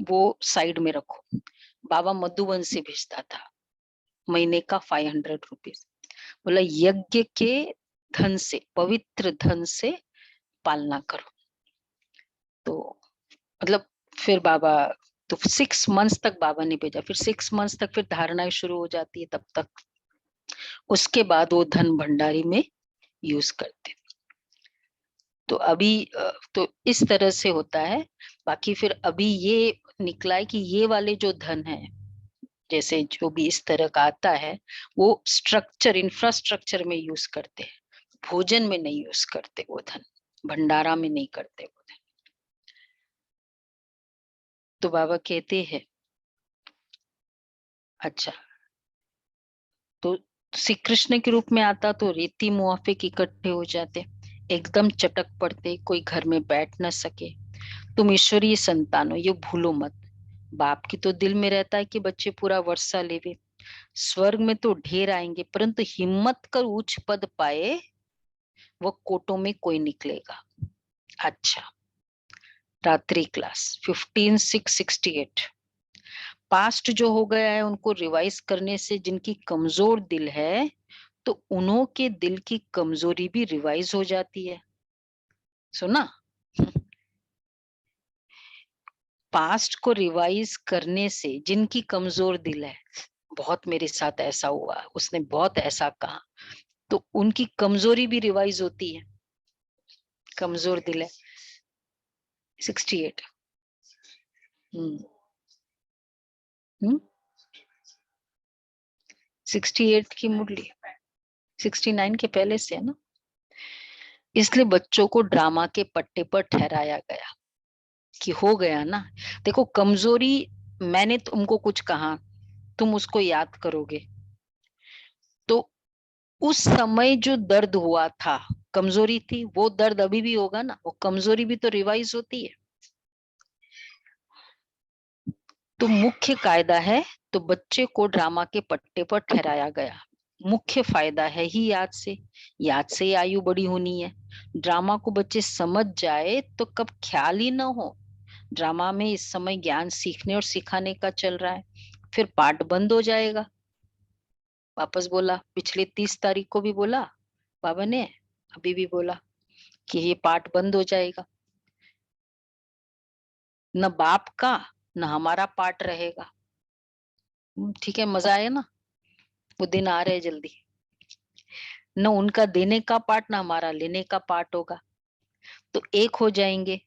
वो साइड में रखो। बाबा मधुबन से भेजता था, महीने का 500 रुपीज। बोला यज्ञ के धन से, पवित्र धन से पालना करो। तो मतलब फिर बाबा तो 6 मंथ्स तक बाबा ने भेजा, फिर 6 मंथ्स तक फिर धारणाएं शुरू हो जाती है तब तक। उसके बाद वो धन भंडारी में यूज करते। तो अभी तो इस तरह से होता है। बाकी फिर अभी ये निकला है कि ये वाले जो धन है, जैसे जो भी इस तरह का आता है, वो स्ट्रक्चर इंफ्रास्ट्रक्चर में यूज करते हैं, भोजन में नहीं यूज करते वो धन, भंडारा में नहीं करते वो धन। तो बाबा कहते हैं अच्छा, तो श्री कृष्ण के रूप में आता तो रेती मुआफिक इकट्ठे हो जाते, एकदम चटक पड़ते, कोई घर में बैठ न सके। तुम ईश्वरीय संतान हो, ये भूलो मत। बाप की तो दिल में रहता है कि बच्चे पूरा वर्षा लेवे, स्वर्ग में तो ढेर आएंगे, परंतु हिम्मत कर उच्च पद पाए वो कोटों में कोई निकलेगा। अच्छा, रात्रि क्लास 15/6/68। पास्ट जो हो गया है उनको रिवाइज करने से जिनकी कमजोर दिल है तो उन्हों के दिल की कमजोरी भी रिवाइज हो जाती है। सुना? पास्ट को रिवाइज करने से जिनकी कमजोर दिल है, बहुत मेरे साथ ऐसा हुआ, उसने बहुत ऐसा कहा, तो उनकी कमजोरी भी रिवाइज होती है। कमजोर दिल है 68। हम्म 68 की मुरली 69 के पहले से है ना, इसलिए बच्चों को ड्रामा के पट्टे पर ठहराया गया कि हो गया ना। देखो कमजोरी, मैंने तुमको कुछ कहा, तुम उसको याद करोगे, तो उस समय जो दर्द हुआ था, कमजोरी थी, वो दर्द अभी भी होगा ना, वो कमजोरी भी तो रिवाइज होती है। तो मुख्य कायदा है, तो बच्चे को ड्रामा के पट्टे पर ठहराया गया। मुख्य फायदा है ही याद से आयु बड़ी होनी है। ड्रामा को बच्चे समझ जाए तो कब ख्याल ही ना हो। ड्रामा में इस समय ज्ञान सीखने और सिखाने का चल रहा है, फिर पाठ बंद हो जाएगा। वापस बोला, पिछले 30 तारीख को भी बोला बाबा ने, अभी भी बोला कि ये पाठ बंद हो जाएगा, न बाप का न हमारा पाठ रहेगा। ठीक है, मजा आया ना, वो दिन आ रहे जल्दी। न उनका देने का पाठ न हमारा लेने का पाठ होगा, तो एक हो जाएंगे।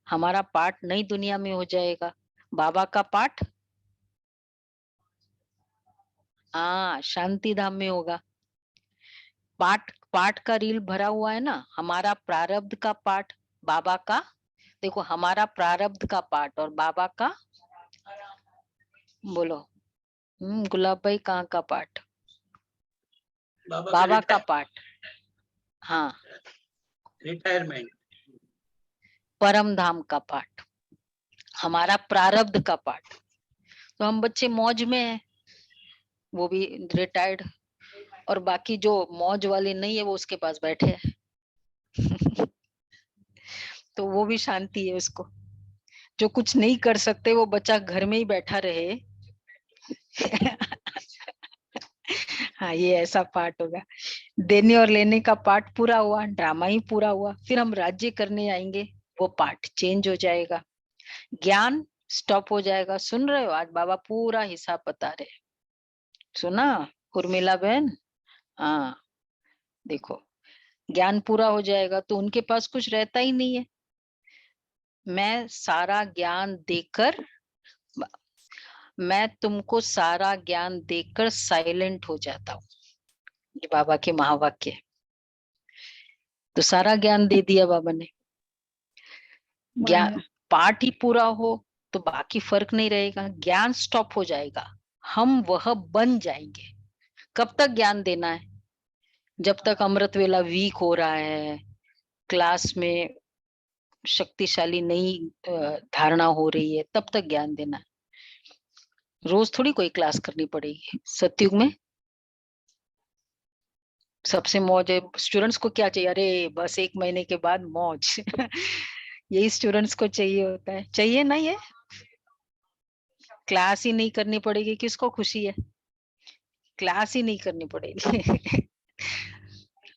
हमारा पाठ नई दुनिया में हो जाएगा, बाबा का पाठ हाँ शांति धाम में होगा। पाठ पाठ का रील भरा हुआ है ना, हमारा प्रारब्ध का पाठ, बाबा का, देखो हमारा प्रारब्ध का पाठ और बाबा का, बोलो गुलाब भाई कहाँ का पाठ? बाबा का पाठ, हाँ रिटायरमेंट, परम धाम का पाठ, हमारा प्रारब्ध का पाठ। तो हम बच्चे मौज में है, वो भी रिटायर्ड, और बाकी जो मौज वाले नहीं है वो उसके पास बैठे हैं। तो वो भी शांति है उसको। जो कुछ नहीं कर सकते वो बच्चा घर में ही बैठा रहे। हाँ, ये ऐसा पार्ट होगा। देने और लेने का पार्ट पूरा हुआ, ड्रामा ही पूरा हुआ। फिर हम राज्य करने आएंगे, वो पार्ट चेंज हो जाएगा, ज्ञान स्टॉप हो जाएगा। सुन रहे हो, आज बाबा पूरा हिसाब बता रहे। सुना उर्मिला बहन? हाँ, देखो, ज्ञान पूरा हो जाएगा तो उनके पास कुछ रहता ही नहीं है। मैं सारा ज्ञान देकर, मैं तुमको सारा ज्ञान देकर साइलेंट हो जाता हूँ, ये बाबा के महावाक्य है। तो सारा ज्ञान दे दिया बाबा ने। ज्ञान पाठ ही पूरा हो तो बाकी फर्क नहीं रहेगा, ज्ञान स्टॉप हो जाएगा, हम वह बन जाएंगे। कब तक ज्ञान देना है? जब तक अमृत वेला वीक हो रहा है, क्लास में शक्तिशाली नई धारणा हो रही है, तब तक ज्ञान देना है। रोज थोड़ी कोई क्लास करनी पड़ेगी। सतयुग में सबसे मौज है। स्टूडेंट्स को क्या चाहिए? अरे बस 1 महीने के बाद मौज। यही स्टूडेंट्स को चाहिए होता है। चाहिए ना? ये क्लास ही नहीं करनी पड़ेगी, किसको खुशी है? क्लास ही नहीं करनी पड़ेगी।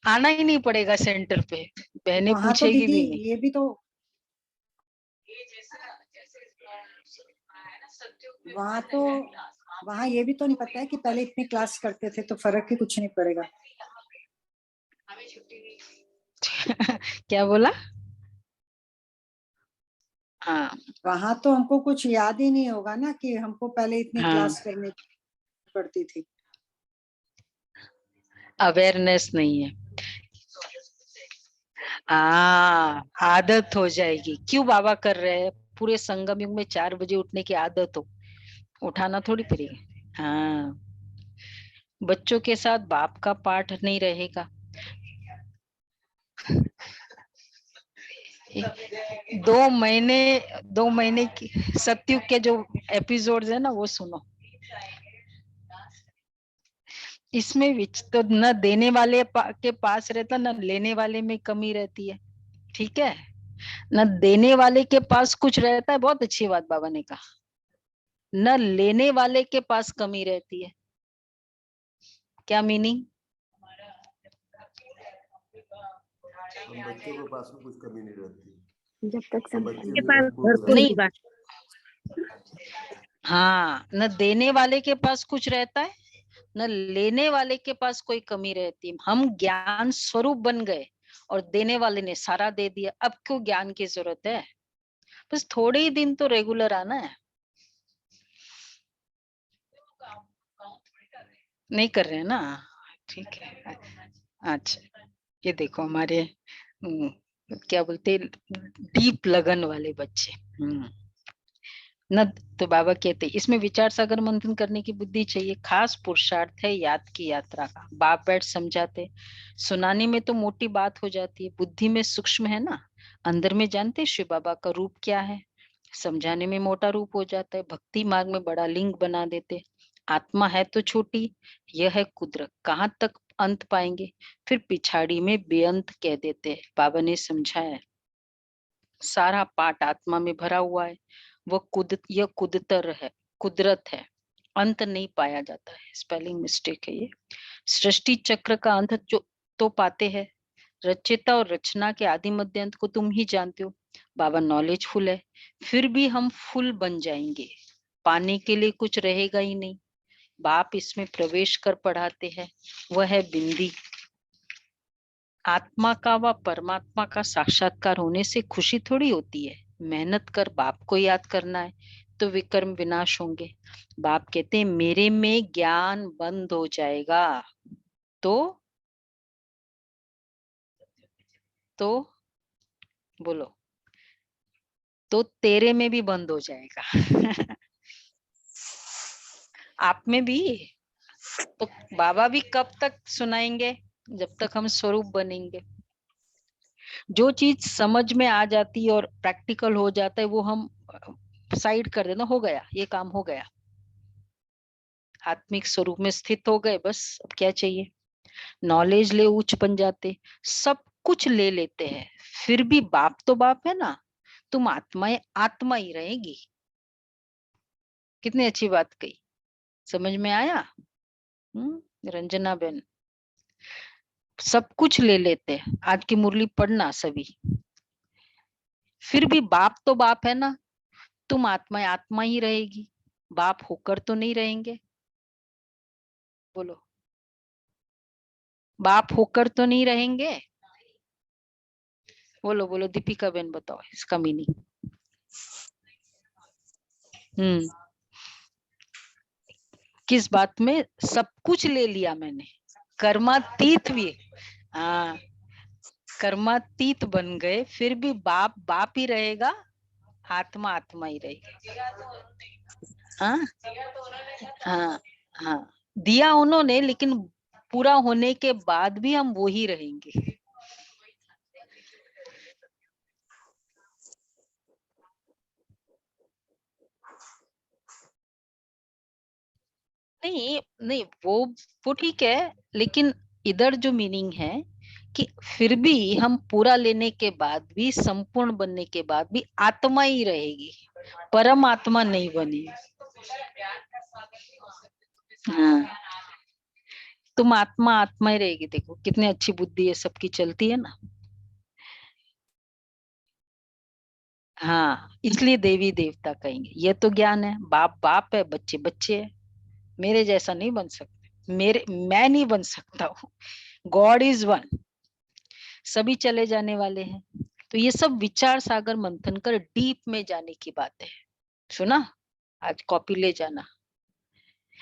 आना ही नहीं पड़ेगा सेंटर पे, बहनें वहाँ तो पूछेगी दीदी भी नहीं। ये भी तो, वहाँ तो, वहाँ ये भी तो नहीं पता है कि पहले इतनी क्लास करते थे तो फर्क ही कुछ नहीं पड़ेगा। क्या बोला? हाँ वहाँ तो हमको कुछ याद ही नहीं होगा ना कि हमको पहले इतनी हाँ, क्लास करनी पड़ती थी। अवेयरनेस नहीं है। आदत हो जाएगी। क्यों बाबा कर रहे हैं? पूरे संगम युग में 4 बजे उठने की आदत हो, उठाना थोड़ी पड़ेगी। हाँ, बच्चों के साथ बाप का पाठ नहीं रहेगा। 2 महीने की सतयुग के जो एपिसोड्स है ना, वो सुनो। इसमें विच तो न देने वाले के पास रहता, न लेने वाले में कमी रहती है। ठीक है, न देने वाले के पास कुछ रहता है, बहुत अच्छी बात बाबा ने कहा। न लेने वाले के पास कमी रहती है। क्या मीनिंग? हम बच्चों के पास में कुछ कमी नहीं रहती, जब तक तो बच्चे संतान भी भरपूर नहीं, रहते। हाँ, न देने वाले के पास कुछ रहता है, न लेने वाले के पास कोई कमी रहती है। हम ज्ञान स्वरूप बन गए और देने वाले ने सारा दे दिया। अब क्यों ज्ञान की जरूरत है? बस थोड़े ही दिन तो रेगुलर आना है। नहीं कर रहे हैं ना? ठीक है। अच्छा, ये देखो हमारे क्या बोलते, डीप लगन वाले बच्चे। न तो बाबा कहते इसमें विचार सागर मंथन करने की बुद्धि चाहिए। खास पुरुषार्थ है याद की यात्रा का। बाप बैठ समझाते, सुनाने में तो मोटी बात हो जाती है, बुद्धि में सूक्ष्म है ना। अंदर में जानते शिव बाबा का रूप क्या है, समझाने में मोटा रूप हो जाता है। भक्ति मार्ग में बड़ा लिंग बना देते। आत्मा है तो छोटी, यह है कुदरत, कहाँ तक अंत पाएंगे। फिर पिछाड़ी में बेअंत कह देते हैं। बाबा ने समझाया, सारा पाठ आत्मा में भरा हुआ है। यह कुदतर है, कुदरत है, अंत नहीं पाया जाता है। स्पेलिंग मिस्टेक है ये। सृष्टि चक्र का अंत जो तो पाते हैं। रचयिता और रचना के आदि मध्य अंत को तुम ही जानते हो। बाबा नॉलेजफुल है, फिर भी हम फुल बन जाएंगे, पाने के लिए कुछ रहेगा ही नहीं। बाप इसमें प्रवेश कर पढ़ाते हैं, वह है बिंदी। आत्मा का व परमात्मा का साक्षात्कार होने से खुशी थोड़ी होती है। मेहनत कर बाप को याद करना है तो विकर्म विनाश होंगे। बाप कहते हैं मेरे में ज्ञान बंद हो जाएगा तो बोलो, तो तेरे में भी बंद हो जाएगा। आप में भी। तो बाबा भी कब तक सुनाएंगे? जब तक हम स्वरूप बनेंगे। जो चीज समझ में आ जाती है और प्रैक्टिकल हो जाता है वो हम साइड कर देना, हो गया, ये काम हो गया, आत्मिक स्वरूप में स्थित हो गए, बस अब क्या चाहिए। नॉलेज ले उच्च बन जाते। सब कुछ ले लेते हैं, फिर भी बाप तो बाप है ना, तुम आत्माएं आत्मा ही रहेगी। कितनी अच्छी बात कही, समझ में आया? रंजना बेन, सब कुछ ले लेते हैं, आज की मुरली पढ़ना सभी, फिर भी बाप तो बाप है ना, तुम आत्मा आत्मा ही रहेगी, बाप होकर तो नहीं रहेंगे। बोलो, बाप होकर तो नहीं रहेंगे। बोलो बोलो, दीपिका बेन बताओ इसका मीनिंग। किस बात में? सब कुछ ले लिया मैंने, कर्मातीत भी, हाँ कर्मातीत बन गए, फिर भी बाप बाप ही रहेगा, आत्मा आत्मा ही रहेगी। हाँ हाँ हाँ, दिया उन्होंने, लेकिन पूरा होने के बाद भी हम वो ही रहेंगे। नहीं नहीं, वो ठीक है, लेकिन इधर जो मीनिंग है कि फिर भी हम पूरा लेने के बाद भी, संपूर्ण बनने के बाद भी आत्मा ही रहेगी, परम आत्मा नहीं बनी। हाँ, तुम आत्मा आत्मा ही रहेगी। देखो कितनी अच्छी बुद्धि है, सबकी चलती है ना। हाँ, इसलिए देवी देवता कहेंगे, ये तो ज्ञान है, बाप बाप है, बच्चे बच्चे है, मेरे जैसा नहीं बन सकते, मैं नहीं बन सकता हूँ। गॉड इज वन, सभी चले जाने वाले हैं। तो ये सब विचार सागर मंथन कर डीप में जाने की बात है। सुना? आज कॉपी ले जाना।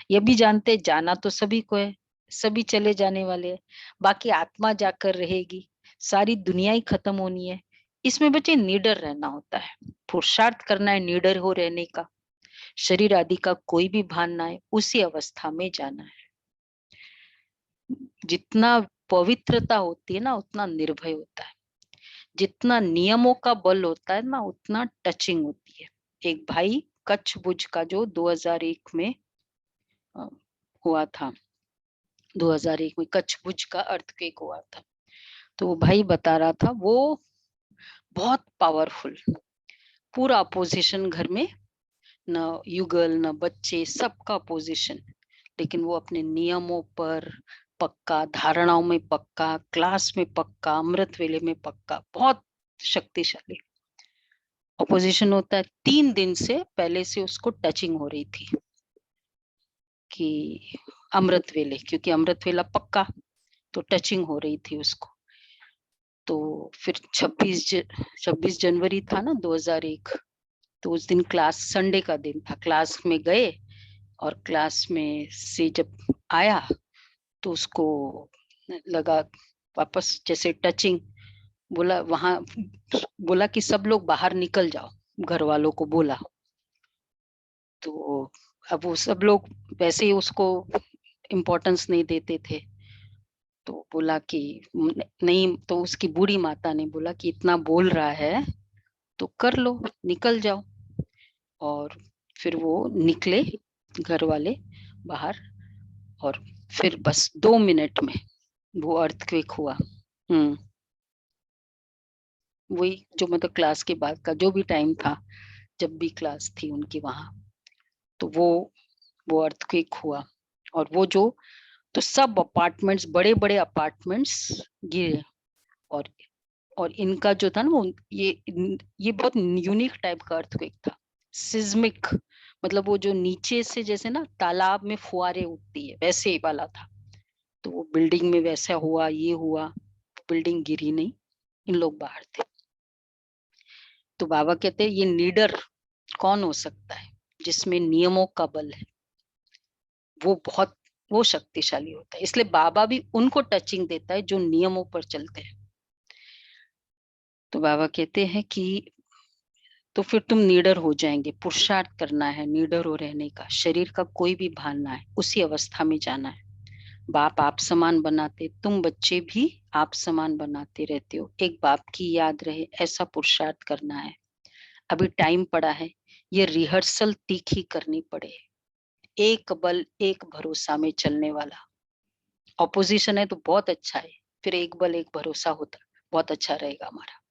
ये भी जानते, जाना तो सभी को है, सभी चले जाने वाले हैं, बाकी आत्मा जाकर रहेगी, सारी दुनिया ही खत्म होनी है। इसमें बच्चे निडर रहना होता है, पुरुषार्थ करना है निडर हो रहने का, शरीर आदि का कोई भी भान ना है, उसी अवस्था में जाना है। जितना पवित्रता होती है ना, उतना निर्भय होता है, जितना नियमों का बल होता है ना, उतना टचिंग होती है। एक भाई कच्छ भुज का जो 2001 में अ, हुआ था, 2001 में कच्छ भुज का अर्थक्वेक हुआ था, तो वो भाई बता रहा था, वो बहुत पावरफुल, पूरा अपोजिशन घर में, न युगल न बच्चे, सबका अपोजिशन, लेकिन वो अपने नियमों पर पक्का, धारणाओं में पक्का, क्लास में पक्का, अमृत वेले में पक्का, बहुत शक्तिशाली। अपोजिशन होता है, 3 दिन से पहले से उसको टचिंग हो रही थी कि अमृत वेले, क्योंकि अमृत वेला पक्का, तो टचिंग हो रही थी उसको। तो फिर 26 जनवरी था ना 2001, तो उस दिन क्लास, संडे का दिन था, क्लास में गए, और क्लास में से जब आया तो उसको लगा वापस जैसे टचिंग, बोला वहां, बोला कि सब लोग बाहर निकल जाओ, घर वालों को बोला। तो अब वो सब लोग वैसे ही उसको इम्पोर्टेंस नहीं देते थे, तो बोला कि नहीं, तो उसकी बूढ़ी माता ने बोला कि इतना बोल रहा है तो कर लो, निकल जाओ। और फिर वो निकले घर वाले बाहर, और फिर बस 2 मिनट में वो अर्थक्वेक हुआ। वही जो मतलब क्लास के बाद का जो भी टाइम था, जब भी क्लास थी उनकी वहां, तो वो अर्थक्वेक हुआ, और वो जो, तो सब अपार्टमेंट्स, बड़े बड़े अपार्टमेंट्स गिरे। और इनका जो था ना, वो ये बहुत यूनिक टाइप का अर्थक्वेक था, सिस्मिक, मतलब वो जो नीचे से जैसे ना तालाब में फुहारे उठती है, वैसे ही वाला था। तो वो बिल्डिंग में वैसा हुआ, ये हुआ, बिल्डिंग गिरी नहीं, इन लोग बाहर थे। तो बाबा कहते हैं ये लीडर कौन हो सकता है, जिसमें नियमों का बल है, वो शक्तिशाली होता है। इसलिए बाबा भी उनको टचिंग देता है जो नियमों पर चलते हैं। तो बाबा कहते हैं कि तो फिर तुम निडर हो जाएंगे, पुरुषार्थ करना है निडर हो रहने का, शरीर का कोई भी भान ना है, उसी अवस्था में जाना है। बाप आप समान बनाते, तुम बच्चे भी आप समान बनाते रहते हो, एक बाप की याद रहे, ऐसा पुरुषार्थ करना है। अभी टाइम पड़ा है, ये रिहर्सल तीखी करनी पड़े, एक बल एक भरोसा में चलने वाला। ऑपोजिशन है तो बहुत अच्छा है, फिर एक बल एक भरोसा होता, बहुत अच्छा रहेगा हमारा।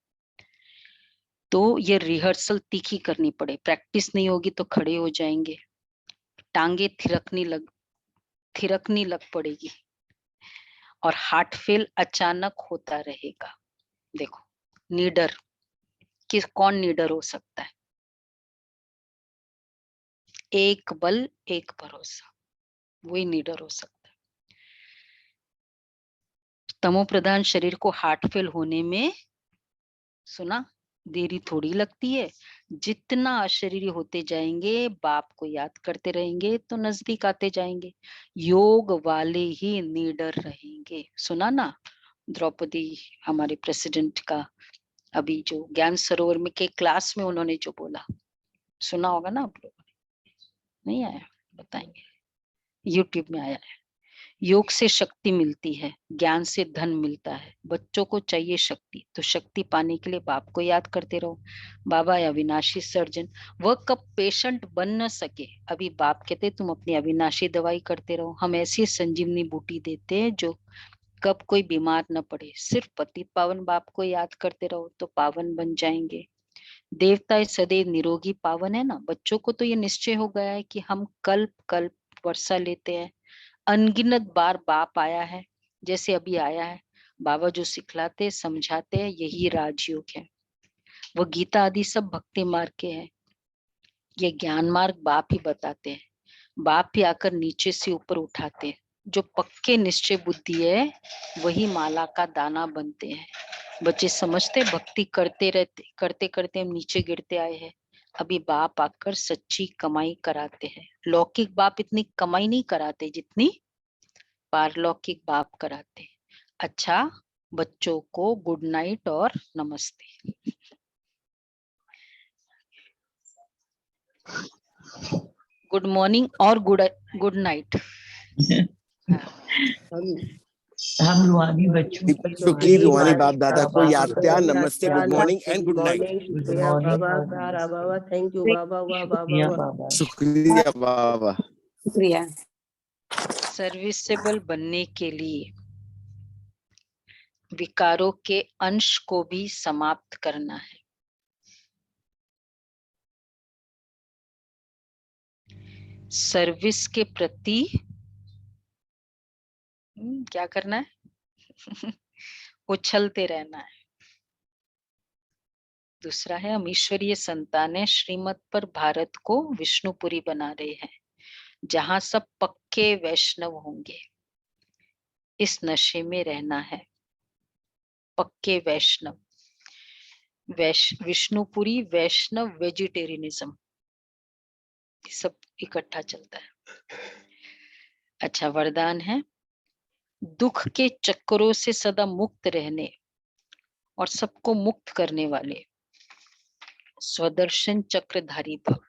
तो ये रिहर्सल तीखी करनी पड़े, प्रैक्टिस नहीं होगी तो खड़े हो जाएंगे, टांगे थिरकनी लग पड़ेगी और हार्ट फेल अचानक होता रहेगा। देखो नीडर, कौन नीडर हो सकता है? एक बल एक भरोसा, वही नीडर हो सकता है। तमो प्रधान शरीर को हार्ट फेल होने में, सुना, देरी थोड़ी लगती है। जितना अशरीरी होते जाएंगे, बाप को याद करते रहेंगे तो नजदीक आते जाएंगे। योग वाले ही नीडर रहेंगे। सुना ना, द्रौपदी हमारे प्रेसिडेंट का अभी जो ज्ञान सरोवर में के क्लास में उन्होंने जो बोला, सुना होगा ना आप लोगों ने? नहीं आया? बताएंगे, यूट्यूब में आया है। योग से शक्ति मिलती है, ज्ञान से धन मिलता है। बच्चों को चाहिए शक्ति, तो शक्ति पाने के लिए बाप को याद करते रहो। बाबा अविनाशी सर्जन, वह कब पेशेंट बन न सके, अभी बाप कहते तुम अपनी अविनाशी दवाई करते रहो। हम ऐसी संजीवनी बूटी देते हैं जो कब कोई बीमार न पड़े। सिर्फ पतित पावन बाप को याद करते रहो तो पावन बन जाएंगे। देवता सदैव निरोगी पावन है ना। बच्चों को तो ये निश्चय हो गया है कि हम कल्प कल्प वर्षा लेते हैं। अनगिनत बार बाप आया है, जैसे अभी आया है। बाबा जो सिखलाते समझाते हैं यही राजयोग है। वो गीता आदि सब भक्ति मार्ग के हैं, ये ज्ञान मार्ग बाप ही बताते हैं। बाप ही आकर नीचे से ऊपर उठाते हैं। जो पक्के निश्चय बुद्धि है वही माला का दाना बनते हैं। बच्चे समझते भक्ति करते करते हम नीचे गिरते आए हैं। अभी बाप आकर सच्ची कमाई कराते हैं। लौकिक बाप इतनी कमाई नहीं कराते जितनी पारलौकिक बाप कराते। अच्छा, बच्चों को गुड नाइट और नमस्ते। गुड मॉर्निंग और गुड नाइट। हम रूहानी बच्चों की रूहानी बाप दादा को याद किया। नमस्ते, good morning and good night. शुक्रिया बाबा, थैंक यू बाबा, वाह बाबा, शुक्रिया बाबा। शुक्रिया। सर्विसेबल बनने के लिए विकारों के अंश को भी समाप्त करना है। सर्विस के प्रति क्या करना है? उछलते रहना है। दूसरा है, हम ईश्वरीय संतानें श्रीमत पर भारत को विष्णुपुरी बना रहे हैं, जहां सब पक्के वैष्णव होंगे। इस नशे में रहना है, पक्के वैष्णव। विष्णुपुरी, वैष्णव, वेजिटेरियनिज्म, सब इकट्ठा चलता है। अच्छा, वरदान है, दुख के चक्करों से सदा मुक्त रहने और सबको मुक्त करने वाले स्वदर्शन चक्रधारी भव।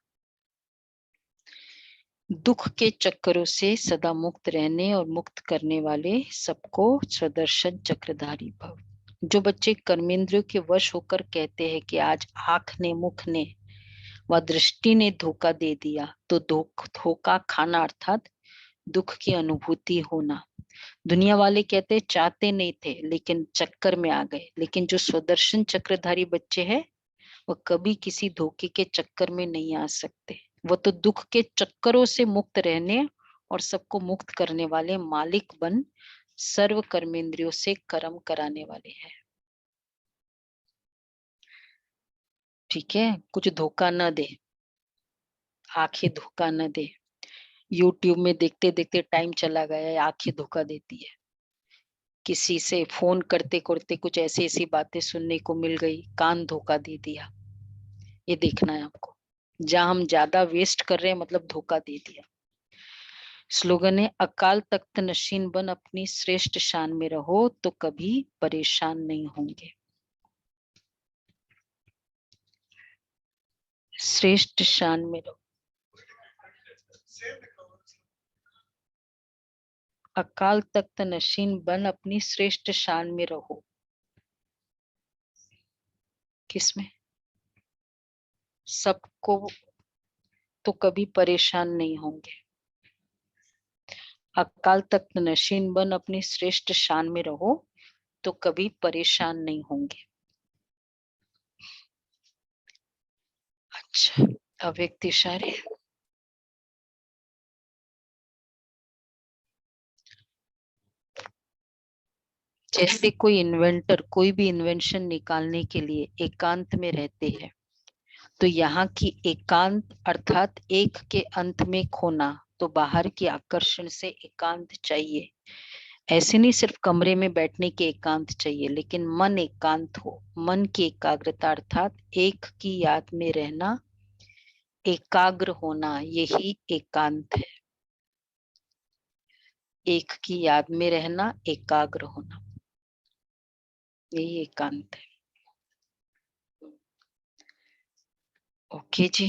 दुख के चक्करों से सदा मुक्त रहने और मुक्त करने वाले सबको स्वदर्शन चक्रधारी भव। जो बच्चे कर्मेंद्रियों के वश होकर कहते हैं कि आज आंख ने, मुख ने व दृष्टि ने धोखा दे दिया, तो धोखा खाना अर्थात दुख की अनुभूति होना। दुनिया वाले कहते चाहते नहीं थे लेकिन चक्कर में आ गए। लेकिन जो स्वदर्शन चक्रधारी बच्चे हैं वो कभी किसी धोखे के चक्कर में नहीं आ सकते। वो तो दुख के चक्करों से मुक्त रहने और सबको मुक्त करने वाले मालिक बन सर्व कर्मेंद्रियों से कर्म कराने वाले हैं। ठीक है, कुछ धोखा न दे, आंखें धोखा न दे। यूट्यूब में देखते देखते टाइम चला गया, आंखें धोखा देती है। किसी से फोन करते करते कुछ ऐसी ऐसी बातें सुनने को मिल गई, कान धोखा दे दिया। ये देखना है आपको, जहां हम ज्यादा वेस्ट कर रहे हैं मतलब धोखा दे दिया। स्लोगन है, अकाल तख्त नशीन बन अपनी श्रेष्ठ शान में रहो तो कभी परेशान नहीं होंगे। श्रेष्ठ शान में रहो, अकाल तख्त नशीन बन अपनी श्रेष्ठ शान में रहो। किसमें? सबको, तो कभी परेशान नहीं होंगे। अकाल तख्त नशीन बन अपनी श्रेष्ठ शान में रहो तो कभी परेशान नहीं होंगे। अच्छा, अव्यक्त इशारे। जैसे कोई इन्वेंटर कोई भी इन्वेंशन निकालने के लिए एकांत में रहते हैं, तो यहाँ की एकांत अर्थात एक के अंत में खोना, तो बाहर के आकर्षण से एकांत चाहिए। ऐसे नहीं सिर्फ कमरे में बैठने के एकांत चाहिए, लेकिन मन एकांत हो, मन की एकाग्रता अर्थात एक की याद में रहना, एकाग्र होना, यही एकांत है। एक की याद में रहना, एकाग्र होना, यही एकांत है। ओके जी।